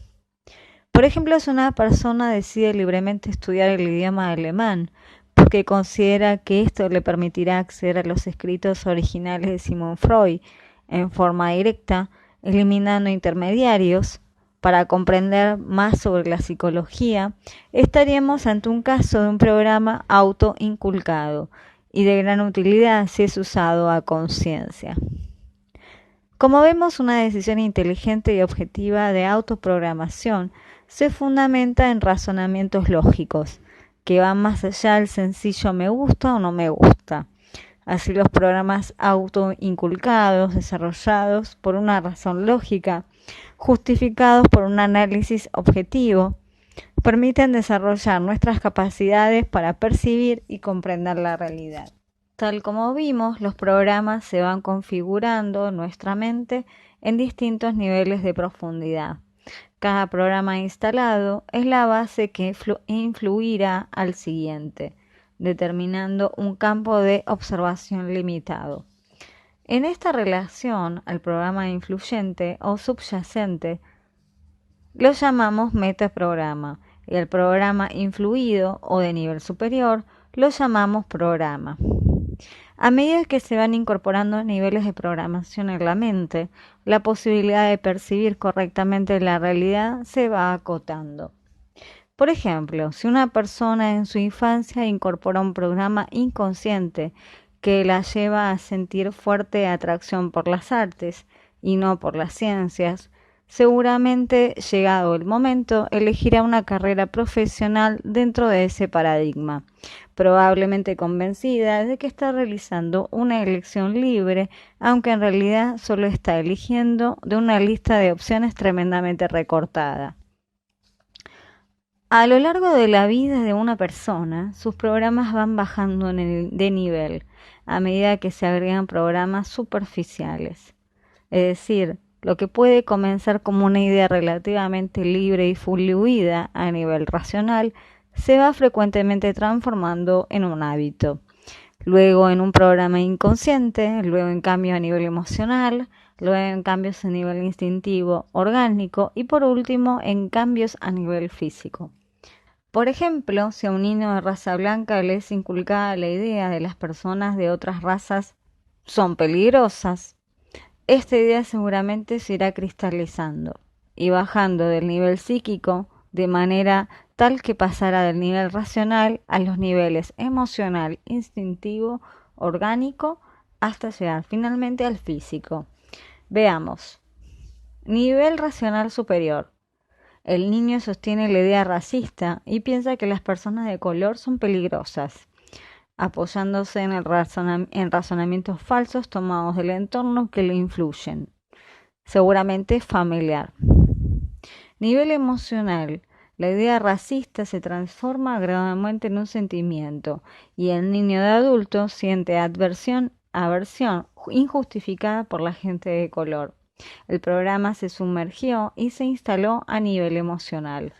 Por ejemplo, si una persona decide libremente estudiar el idioma alemán, porque considera que esto le permitirá acceder a los escritos originales de Sigmund Freud en forma directa, eliminando intermediarios, para comprender más sobre la psicología, estaríamos ante un caso de un programa autoinculcado y de gran utilidad si es usado a conciencia. Como vemos, una decisión inteligente y objetiva de autoprogramación se fundamenta en razonamientos lógicos, que van más allá del sencillo me gusta o no me gusta. Así los programas autoinculcados, desarrollados por una razón lógica, justificados por un análisis objetivo, permiten desarrollar nuestras capacidades para percibir y comprender la realidad. Tal como vimos, los programas se van configurando en nuestra mente en distintos niveles de profundidad. Cada programa instalado es la base que influirá al siguiente, determinando un campo de observación limitado. En esta relación al programa influyente o subyacente lo llamamos metaprograma y al programa influido o de nivel superior lo llamamos programa. A medida que se van incorporando niveles de programación en la mente, la posibilidad de percibir correctamente la realidad se va acotando. Por ejemplo, si una persona en su infancia incorpora un programa inconsciente que la lleva a sentir fuerte atracción por las artes y no por las ciencias, seguramente, llegado el momento, elegirá una carrera profesional dentro de ese paradigma, probablemente convencida de que está realizando una elección libre, aunque en realidad solo está eligiendo de una lista de opciones tremendamente recortada. A lo largo de la vida de una persona, sus programas van bajando de nivel a medida que se agregan programas superficiales. Es decir, lo que puede comenzar como una idea relativamente libre y fluida a nivel racional, se va frecuentemente transformando en un hábito. Luego en un programa inconsciente, luego en cambio a nivel emocional, luego en cambios a nivel instintivo, orgánico y por último en cambios a nivel físico. Por ejemplo, si a un niño de raza blanca le es inculcada la idea de las personas de otras razas son peligrosas, esta idea seguramente se irá cristalizando y bajando del nivel psíquico de manera tal que pasará del nivel racional a los niveles emocional, instintivo, orgánico, hasta llegar finalmente al físico. Veamos. Nivel racional superior. El niño sostiene la idea racista y piensa que las personas de color son peligrosas, apoyándose en razonamientos falsos tomados del entorno que le influyen, seguramente familiar. Nivel emocional. La idea racista se transforma gradualmente en un sentimiento y el niño de adulto siente aversión injustificada por la gente de color. El programa se sumergió y se instaló a nivel emocional.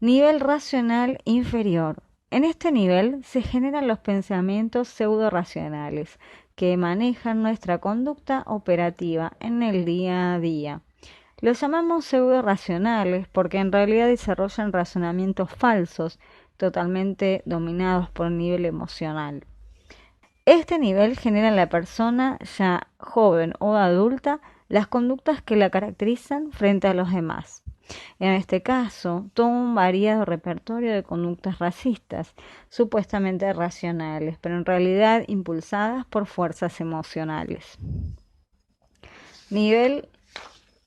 Nivel racional inferior. En este nivel se generan los pensamientos pseudo-racionales que manejan nuestra conducta operativa en el día a día. Los llamamos pseudo-racionales porque en realidad desarrollan razonamientos falsos, totalmente dominados por el nivel emocional. Este nivel genera en la persona ya joven o adulta las conductas que la caracterizan frente a los demás. En este caso, todo un variado repertorio de conductas racistas, supuestamente racionales, pero en realidad impulsadas por fuerzas emocionales. Nivel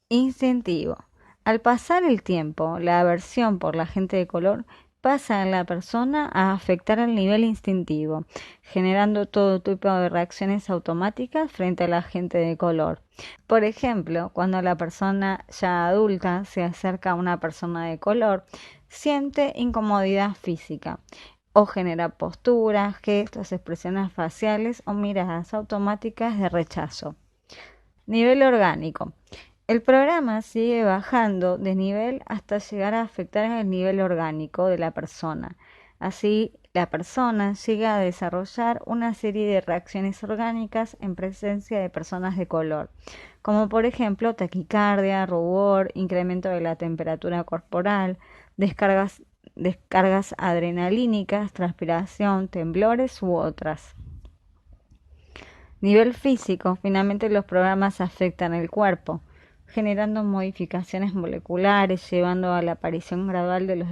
instintivo. Al pasar el tiempo, la aversión por la gente de color pasa en la persona a afectar el nivel instintivo, generando todo tipo de reacciones automáticas frente a la gente de color. Por ejemplo, cuando la persona ya adulta se acerca a una persona de color, siente incomodidad física o genera posturas, gestos, expresiones faciales o miradas automáticas de rechazo. Nivel orgánico. El programa sigue bajando de nivel hasta llegar a afectar el nivel orgánico de la persona. Así, la persona llega a desarrollar una serie de reacciones orgánicas en presencia de personas de color, como por ejemplo taquicardia, rubor, incremento de la temperatura corporal, descargas adrenalínicas, transpiración, temblores u otras. Nivel físico. Finalmente los programas afectan el cuerpo, generando modificaciones moleculares, llevando a la aparición gradual de los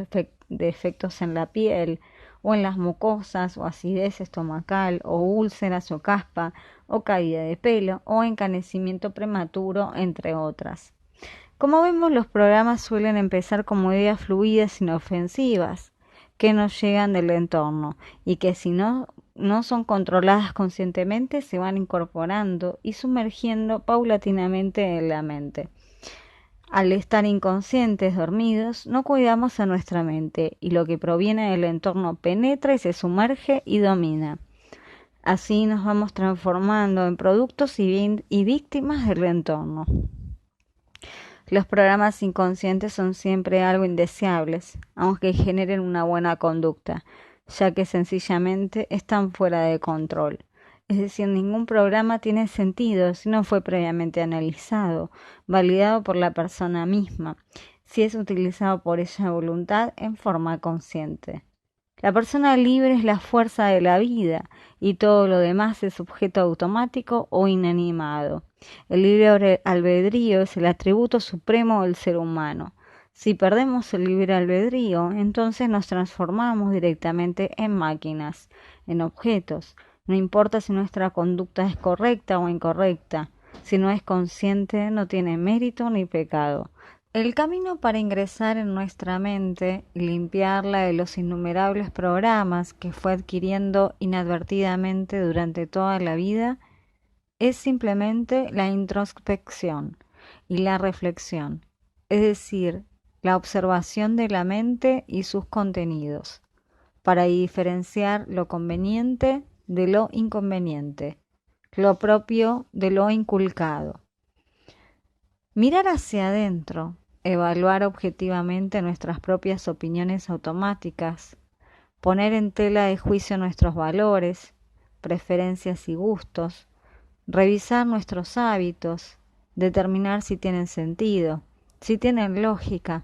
efectos en la piel o en las mucosas, o acidez estomacal, o úlceras o caspa, o caída de pelo, o encanecimiento prematuro, entre otras. Como vemos, los programas suelen empezar como ideas fluidas, inofensivas, que nos llegan del entorno y que si no son controladas conscientemente se van incorporando y sumergiendo paulatinamente en la mente. Al estar inconscientes, dormidos, no cuidamos a nuestra mente y lo que proviene del entorno penetra y se sumerge y domina. Así nos vamos transformando en productos y víctimas del entorno. Los programas inconscientes son siempre algo indeseables, aunque generen una buena conducta, ya que sencillamente están fuera de control. Es decir, ningún programa tiene sentido si no fue previamente analizado, validado por la persona misma, si es utilizado por ella a voluntad en forma consciente. La persona libre es la fuerza de la vida y todo lo demás es objeto automático o inanimado. El libre albedrío es el atributo supremo del ser humano. Si perdemos el libre albedrío, entonces nos transformamos directamente en máquinas, en objetos. No importa si nuestra conducta es correcta o incorrecta. Si no es consciente, no tiene mérito ni pecado. El camino para ingresar en nuestra mente y limpiarla de los innumerables programas que fue adquiriendo inadvertidamente durante toda la vida es simplemente la introspección y la reflexión, es decir, la observación de la mente y sus contenidos, para diferenciar lo conveniente de lo inconveniente, lo propio de lo inculcado. Mirar hacia adentro, evaluar objetivamente nuestras propias opiniones automáticas, poner en tela de juicio nuestros valores, preferencias y gustos, revisar nuestros hábitos, determinar si tienen sentido, si tienen lógica,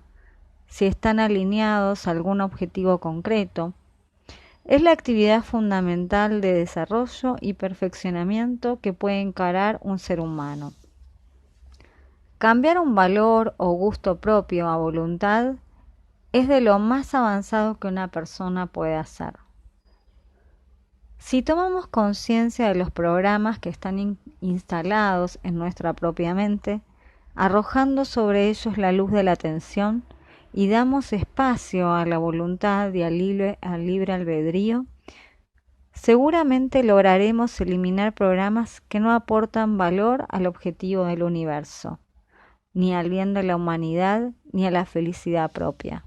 si están alineados a algún objetivo concreto. Es la actividad fundamental de desarrollo y perfeccionamiento que puede encarar un ser humano. Cambiar un valor o gusto propio a voluntad es de lo más avanzado que una persona puede hacer. Si tomamos conciencia de los programas que están instalados en nuestra propia mente, arrojando sobre ellos la luz de la atención y damos espacio a la voluntad y al libre albedrío, seguramente lograremos eliminar programas que no aportan valor al objetivo del universo. ni al bien de la humanidad, ni a la felicidad propia.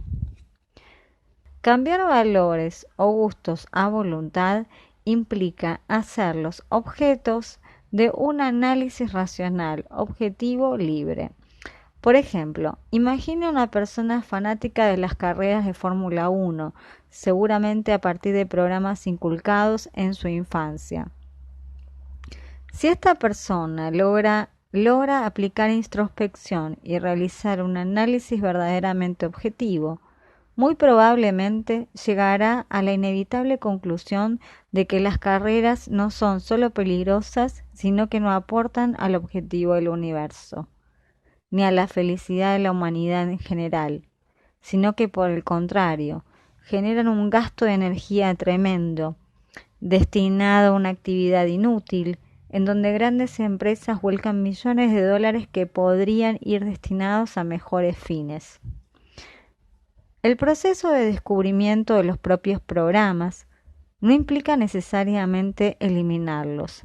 Cambiar valores o gustos a voluntad implica hacerlos objetos de un análisis racional, objetivo, libre. Por ejemplo, imagine una persona fanática de las carreras de Fórmula 1, seguramente a partir de programas inculcados en su infancia. Si esta persona logra aplicar introspección y realizar un análisis verdaderamente objetivo, muy probablemente llegará a la inevitable conclusión de que las carreras no son solo peligrosas, sino que no aportan al objetivo del universo, ni a la felicidad de la humanidad en general, sino que por el contrario, generan un gasto de energía tremendo, destinado a una actividad inútil, en donde grandes empresas vuelcan millones de dólares que podrían ir destinados a mejores fines. El proceso de descubrimiento de los propios programas no implica necesariamente eliminarlos,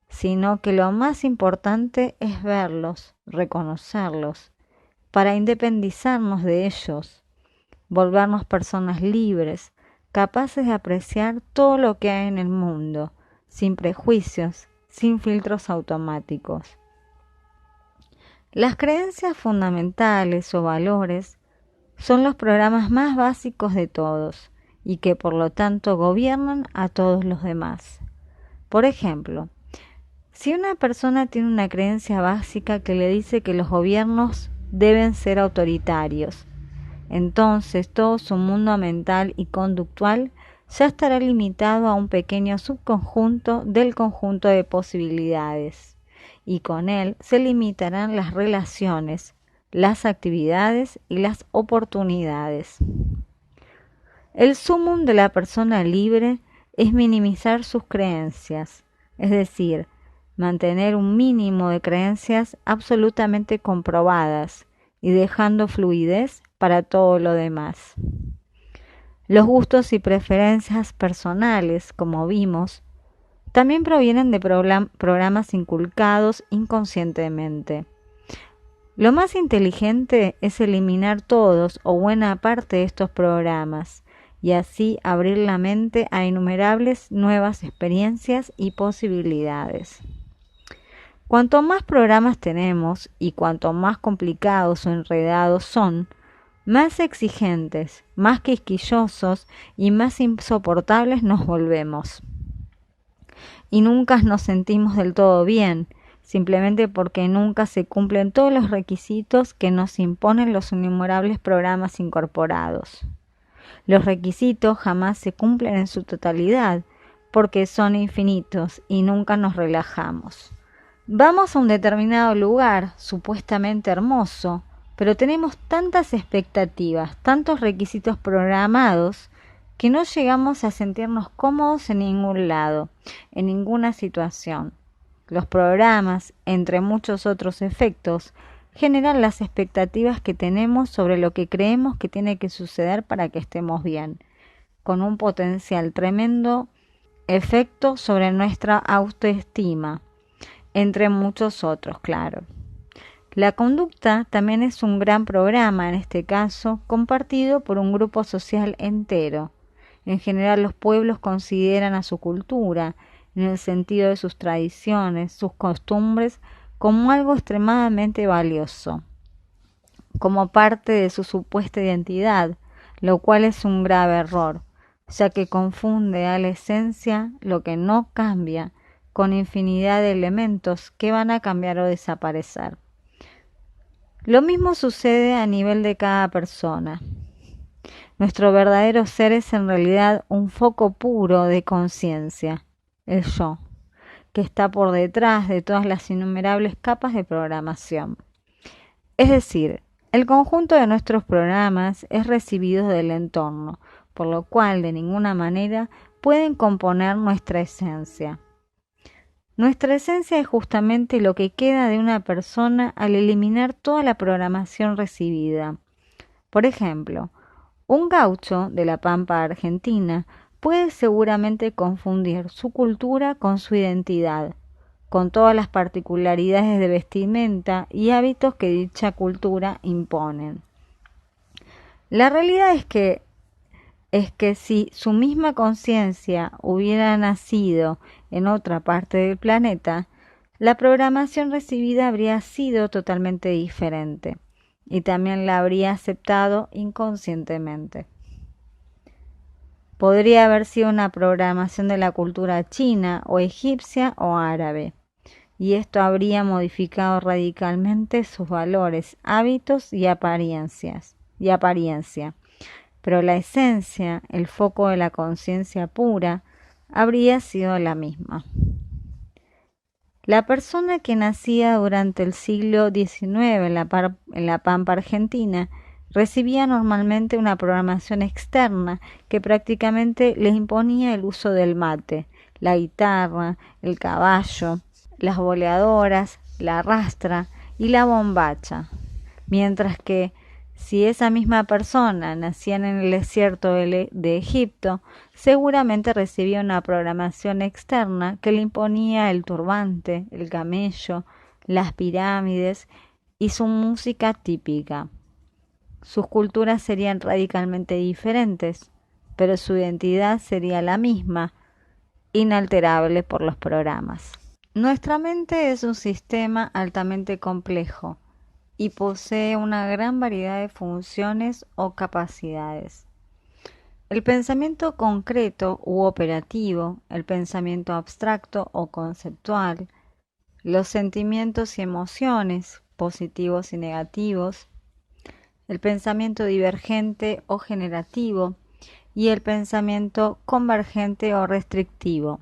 sino que lo más importante es verlos, reconocerlos, para independizarnos de ellos, volvernos personas libres, capaces de apreciar todo lo que hay en el mundo, sin prejuicios, sin filtros automáticos. Las creencias fundamentales o valores son los programas más básicos de todos y que por lo tanto gobiernan a todos los demás. Por ejemplo, si una persona tiene una creencia básica que le dice que los gobiernos deben ser autoritarios, entonces todo su mundo mental y conductual ya estará limitado a un pequeño subconjunto del conjunto de posibilidades, y con él se limitarán las relaciones, las actividades y las oportunidades. El sumum de la persona libre es minimizar sus creencias, es decir, mantener un mínimo de creencias absolutamente comprobadas y dejando fluidez para todo lo demás. Los gustos y preferencias personales, como vimos, también provienen de programas inculcados inconscientemente. Lo más inteligente es eliminar todos o buena parte de estos programas y así abrir la mente a innumerables nuevas experiencias y posibilidades. Cuanto más programas tenemos y cuanto más complicados o enredados son, más exigentes, más quisquillosos y más insoportables nos volvemos. Y nunca nos sentimos del todo bien, simplemente porque nunca se cumplen todos los requisitos que nos imponen los innumerables programas incorporados. Los requisitos jamás se cumplen en su totalidad, porque son infinitos y nunca nos relajamos. Vamos a un determinado lugar, supuestamente hermoso, pero tenemos tantas expectativas, tantos requisitos programados, que no llegamos a sentirnos cómodos en ningún lado, en ninguna situación. Los programas, entre muchos otros efectos, generan las expectativas que tenemos sobre lo que creemos que tiene que suceder para que estemos bien, con un potencial tremendo efecto sobre nuestra autoestima, entre muchos otros, claro. La conducta también es un gran programa, en este caso, compartido por un grupo social entero. En general, los pueblos consideran a su cultura, en el sentido de sus tradiciones, sus costumbres, como algo extremadamente valioso, como parte de su supuesta identidad, lo cual es un grave error, ya que confunde a la esencia, lo que no cambia, con infinidad de elementos que van a cambiar o desaparecer. Lo mismo sucede a nivel de cada persona. Nuestro verdadero ser es en realidad un foco puro de conciencia, el yo, que está por detrás de todas las innumerables capas de programación. Es decir, el conjunto de nuestros programas es recibido del entorno, por lo cual de ninguna manera pueden componer nuestra esencia. Nuestra esencia es justamente lo que queda de una persona al eliminar toda la programación recibida. Por ejemplo, un gaucho de la Pampa Argentina puede seguramente confundir su cultura con su identidad, con todas las particularidades de vestimenta y hábitos que dicha cultura imponen. La realidad es que si su misma conciencia hubiera nacido en otra parte del planeta, la programación recibida habría sido totalmente diferente y también la habría aceptado inconscientemente. Podría haber sido una programación de la cultura china o egipcia o árabe, y esto habría modificado radicalmente sus valores, hábitos y apariencia. Pero la esencia, el foco de la conciencia pura, habría sido la misma. La persona que nacía durante el siglo XIX en la Pampa Argentina recibía normalmente una programación externa que prácticamente les imponía el uso del mate, la guitarra, el caballo, las boleadoras, la rastra y la bombacha, mientras que si esa misma persona nacía en el desierto de Egipto, seguramente recibía una programación externa que le imponía el turbante, el camello, las pirámides y su música típica. Sus culturas serían radicalmente diferentes, pero su identidad sería la misma, inalterable por los programas. Nuestra mente es un sistema altamente complejo y posee una gran variedad de funciones o capacidades. El pensamiento concreto u operativo, el pensamiento abstracto o conceptual, los sentimientos y emociones, positivos y negativos, el pensamiento divergente o generativo y el pensamiento convergente o restrictivo,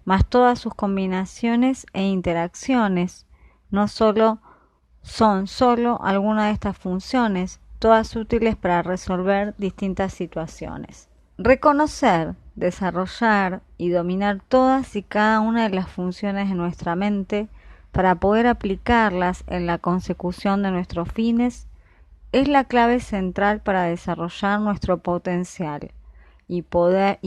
más todas sus combinaciones e interacciones, no son solo algunas de estas funciones, todas útiles para resolver distintas situaciones. Reconocer, desarrollar y dominar todas y cada una de las funciones de nuestra mente para poder aplicarlas en la consecución de nuestros fines es la clave central para desarrollar nuestro potencial y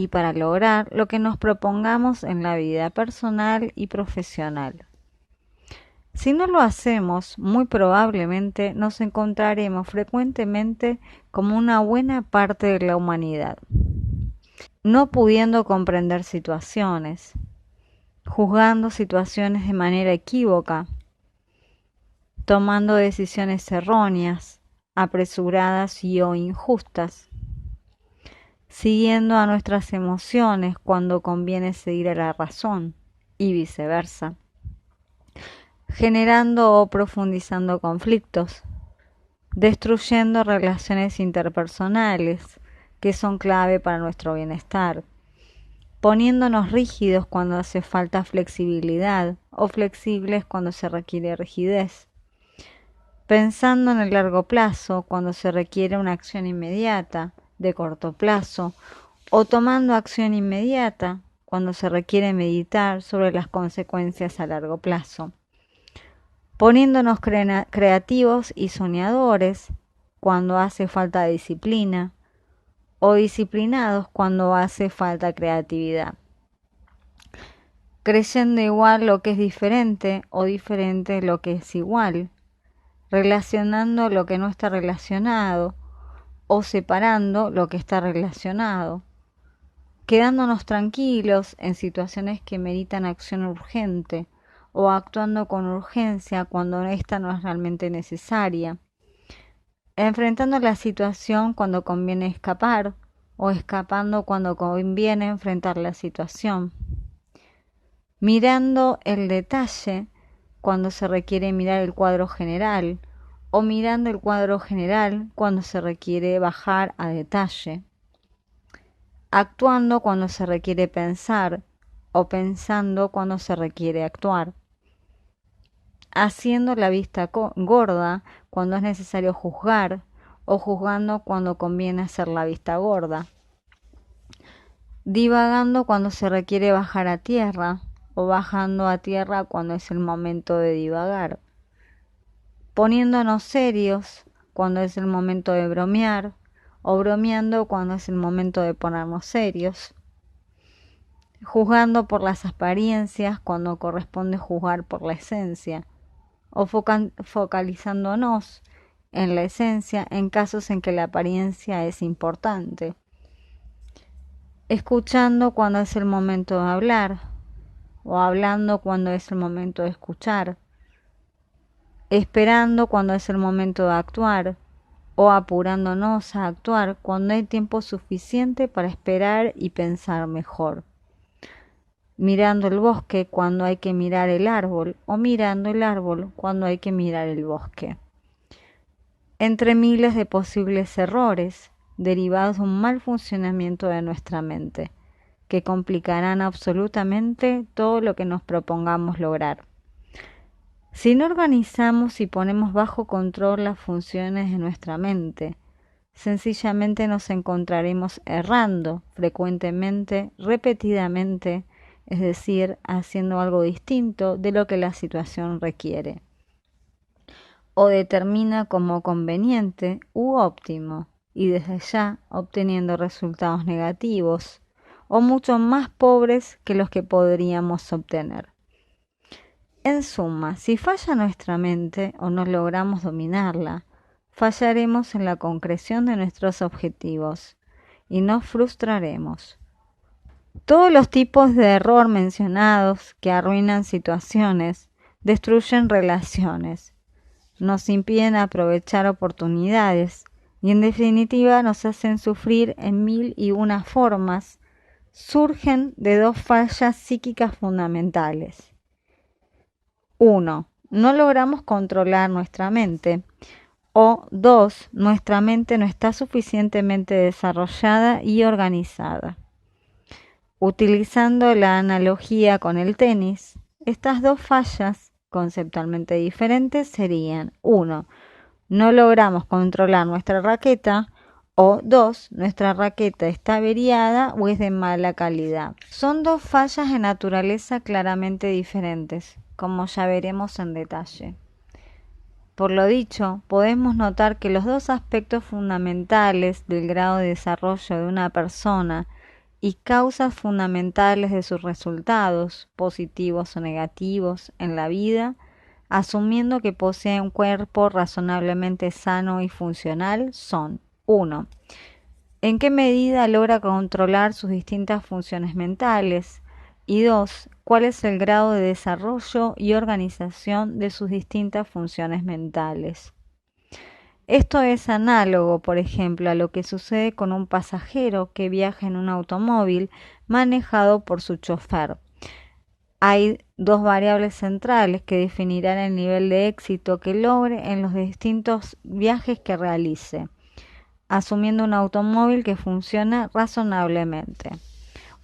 para lograr lo que nos propongamos en la vida personal y profesional. Si no lo hacemos, muy probablemente nos encontraremos frecuentemente como una buena parte de la humanidad, no pudiendo comprender situaciones, juzgando situaciones de manera equívoca, tomando decisiones erróneas, apresuradas y o injustas, siguiendo a nuestras emociones cuando conviene seguir a la razón y viceversa, generando o profundizando conflictos, destruyendo relaciones interpersonales que son clave para nuestro bienestar, poniéndonos rígidos cuando hace falta flexibilidad o flexibles cuando se requiere rigidez, pensando en el largo plazo cuando se requiere una acción inmediata, de corto plazo, o tomando acción inmediata cuando se requiere meditar sobre las consecuencias a largo plazo, poniéndonos creativos y soñadores cuando hace falta disciplina, o disciplinados cuando hace falta creatividad, creyendo igual lo que es diferente o diferente lo que es igual, relacionando lo que no está relacionado o separando lo que está relacionado, quedándonos tranquilos en situaciones que meritan acción urgente o actuando con urgencia cuando esta no es realmente necesaria, enfrentando la situación cuando conviene escapar o escapando cuando conviene enfrentar la situación, mirando el detalle cuando se requiere mirar el cuadro general o mirando el cuadro general cuando se requiere bajar a detalle, actuando cuando se requiere pensar o pensando cuando se requiere actuar, haciendo la vista gorda cuando es necesario juzgar o juzgando cuando conviene hacer la vista gorda, divagando cuando se requiere bajar a tierra o bajando a tierra cuando es el momento de divagar, poniéndonos serios cuando es el momento de bromear o bromeando cuando es el momento de ponernos serios, juzgando por las apariencias cuando corresponde juzgar por la esencia, o focalizándonos en la esencia en casos en que la apariencia es importante, escuchando cuando es el momento de hablar, o hablando cuando es el momento de escuchar, esperando cuando es el momento de actuar, o apurándonos a actuar cuando hay tiempo suficiente para esperar y pensar mejor. Mirando el bosque cuando hay que mirar el árbol, o mirando el árbol cuando hay que mirar el bosque. Entre miles de posibles errores derivados de un mal funcionamiento de nuestra mente, que complicarán absolutamente todo lo que nos propongamos lograr. Si no organizamos y ponemos bajo control las funciones de nuestra mente, sencillamente nos encontraremos errando frecuentemente, repetidamente, es decir, haciendo algo distinto de lo que la situación requiere, o determina como conveniente u óptimo, y desde ya obteniendo resultados negativos, o mucho más pobres que los que podríamos obtener. En suma, si falla nuestra mente o no logramos dominarla, fallaremos en la concreción de nuestros objetivos y nos frustraremos. Todos los tipos de error mencionados que arruinan situaciones, destruyen relaciones, nos impiden aprovechar oportunidades y en definitiva nos hacen sufrir en 1001 formas, surgen de dos fallas psíquicas fundamentales. 1. No logramos controlar nuestra mente. O 2. Nuestra mente no está suficientemente desarrollada y organizada. Utilizando la analogía con el tenis, estas dos fallas conceptualmente diferentes serían 1. No logramos controlar nuestra raqueta, o 2. Nuestra raqueta está averiada o es de mala calidad. Son dos fallas de naturaleza claramente diferentes, como ya veremos en detalle. Por lo dicho, podemos notar que los dos aspectos fundamentales del grado de desarrollo de una persona y causas fundamentales de sus resultados, positivos o negativos, en la vida, asumiendo que posee un cuerpo razonablemente sano y funcional, son 1. ¿En qué medida logra controlar sus distintas funciones mentales? Y 2. ¿Cuál es el grado de desarrollo y organización de sus distintas funciones mentales? Esto es análogo, por ejemplo, a lo que sucede con un pasajero que viaja en un automóvil manejado por su chofer. Hay dos variables centrales que definirán el nivel de éxito que logre en los distintos viajes que realice, asumiendo un automóvil que funciona razonablemente.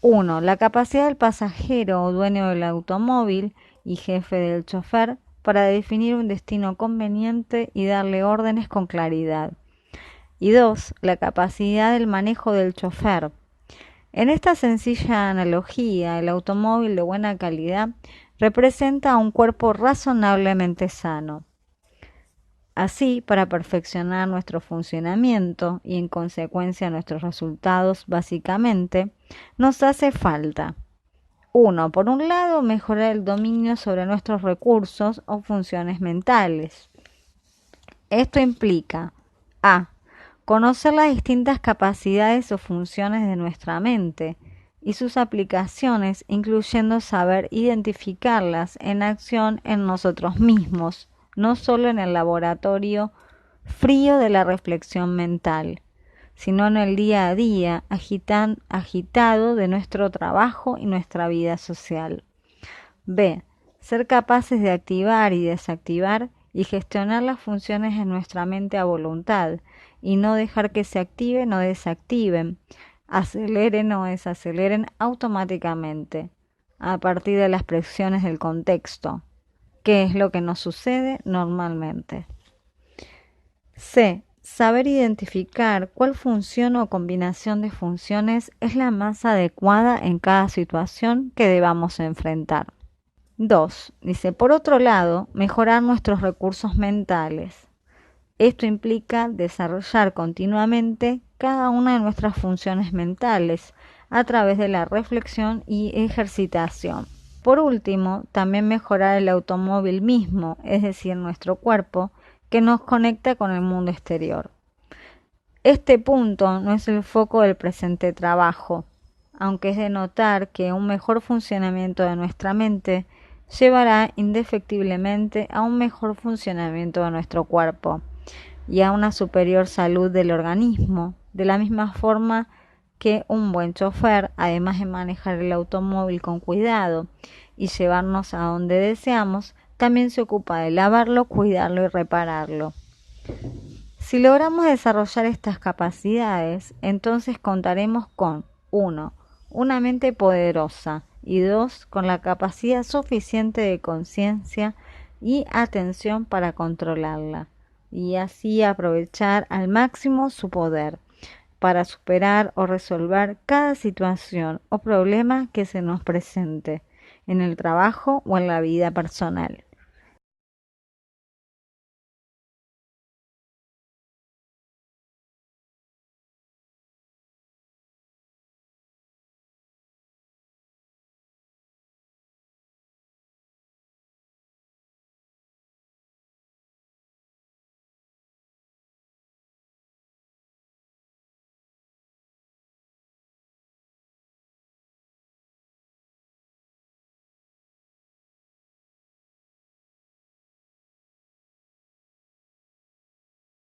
1. La capacidad del pasajero o dueño del automóvil y jefe del chofer para definir un destino conveniente y darle órdenes con claridad. Y 2. La capacidad del manejo del chofer. En esta sencilla analogía, el automóvil de buena calidad representa un cuerpo razonablemente sano. Así, para perfeccionar nuestro funcionamiento y en consecuencia nuestros resultados, básicamente, nos hace falta 1. Por un lado, mejorar el dominio sobre nuestros recursos o funciones mentales. Esto implica a. Conocer las distintas capacidades o funciones de nuestra mente y sus aplicaciones, incluyendo saber identificarlas en acción en nosotros mismos, no solo en el laboratorio frío de la reflexión mental, sino en el día a día agitado de nuestro trabajo y nuestra vida social. B. Ser capaces de activar y desactivar y gestionar las funciones de nuestra mente a voluntad y no dejar que se activen o desactiven, aceleren o desaceleren automáticamente a partir de las presiones del contexto, que es lo que nos sucede normalmente. C. Saber identificar cuál función o combinación de funciones es la más adecuada en cada situación que debamos enfrentar. 2. Dice, por otro lado, mejorar nuestros recursos mentales. Esto implica desarrollar continuamente cada una de nuestras funciones mentales, a través de la reflexión y ejercitación. Por último, también mejorar el automóvil mismo, es decir, nuestro cuerpo, que nos conecta con el mundo exterior. Este punto no es el foco del presente trabajo, aunque es de notar que un mejor funcionamiento de nuestra mente llevará indefectiblemente a un mejor funcionamiento de nuestro cuerpo y a una superior salud del organismo, de la misma forma que un buen chofer, además de manejar el automóvil con cuidado y llevarnos a donde deseamos, también se ocupa de lavarlo, cuidarlo y repararlo. Si logramos desarrollar estas capacidades, entonces contaremos con 1. Una mente poderosa y 2. Con la capacidad suficiente de conciencia y atención para controlarla y así aprovechar al máximo su poder para superar o resolver cada situación o problema que se nos presente en el trabajo o en la vida personal.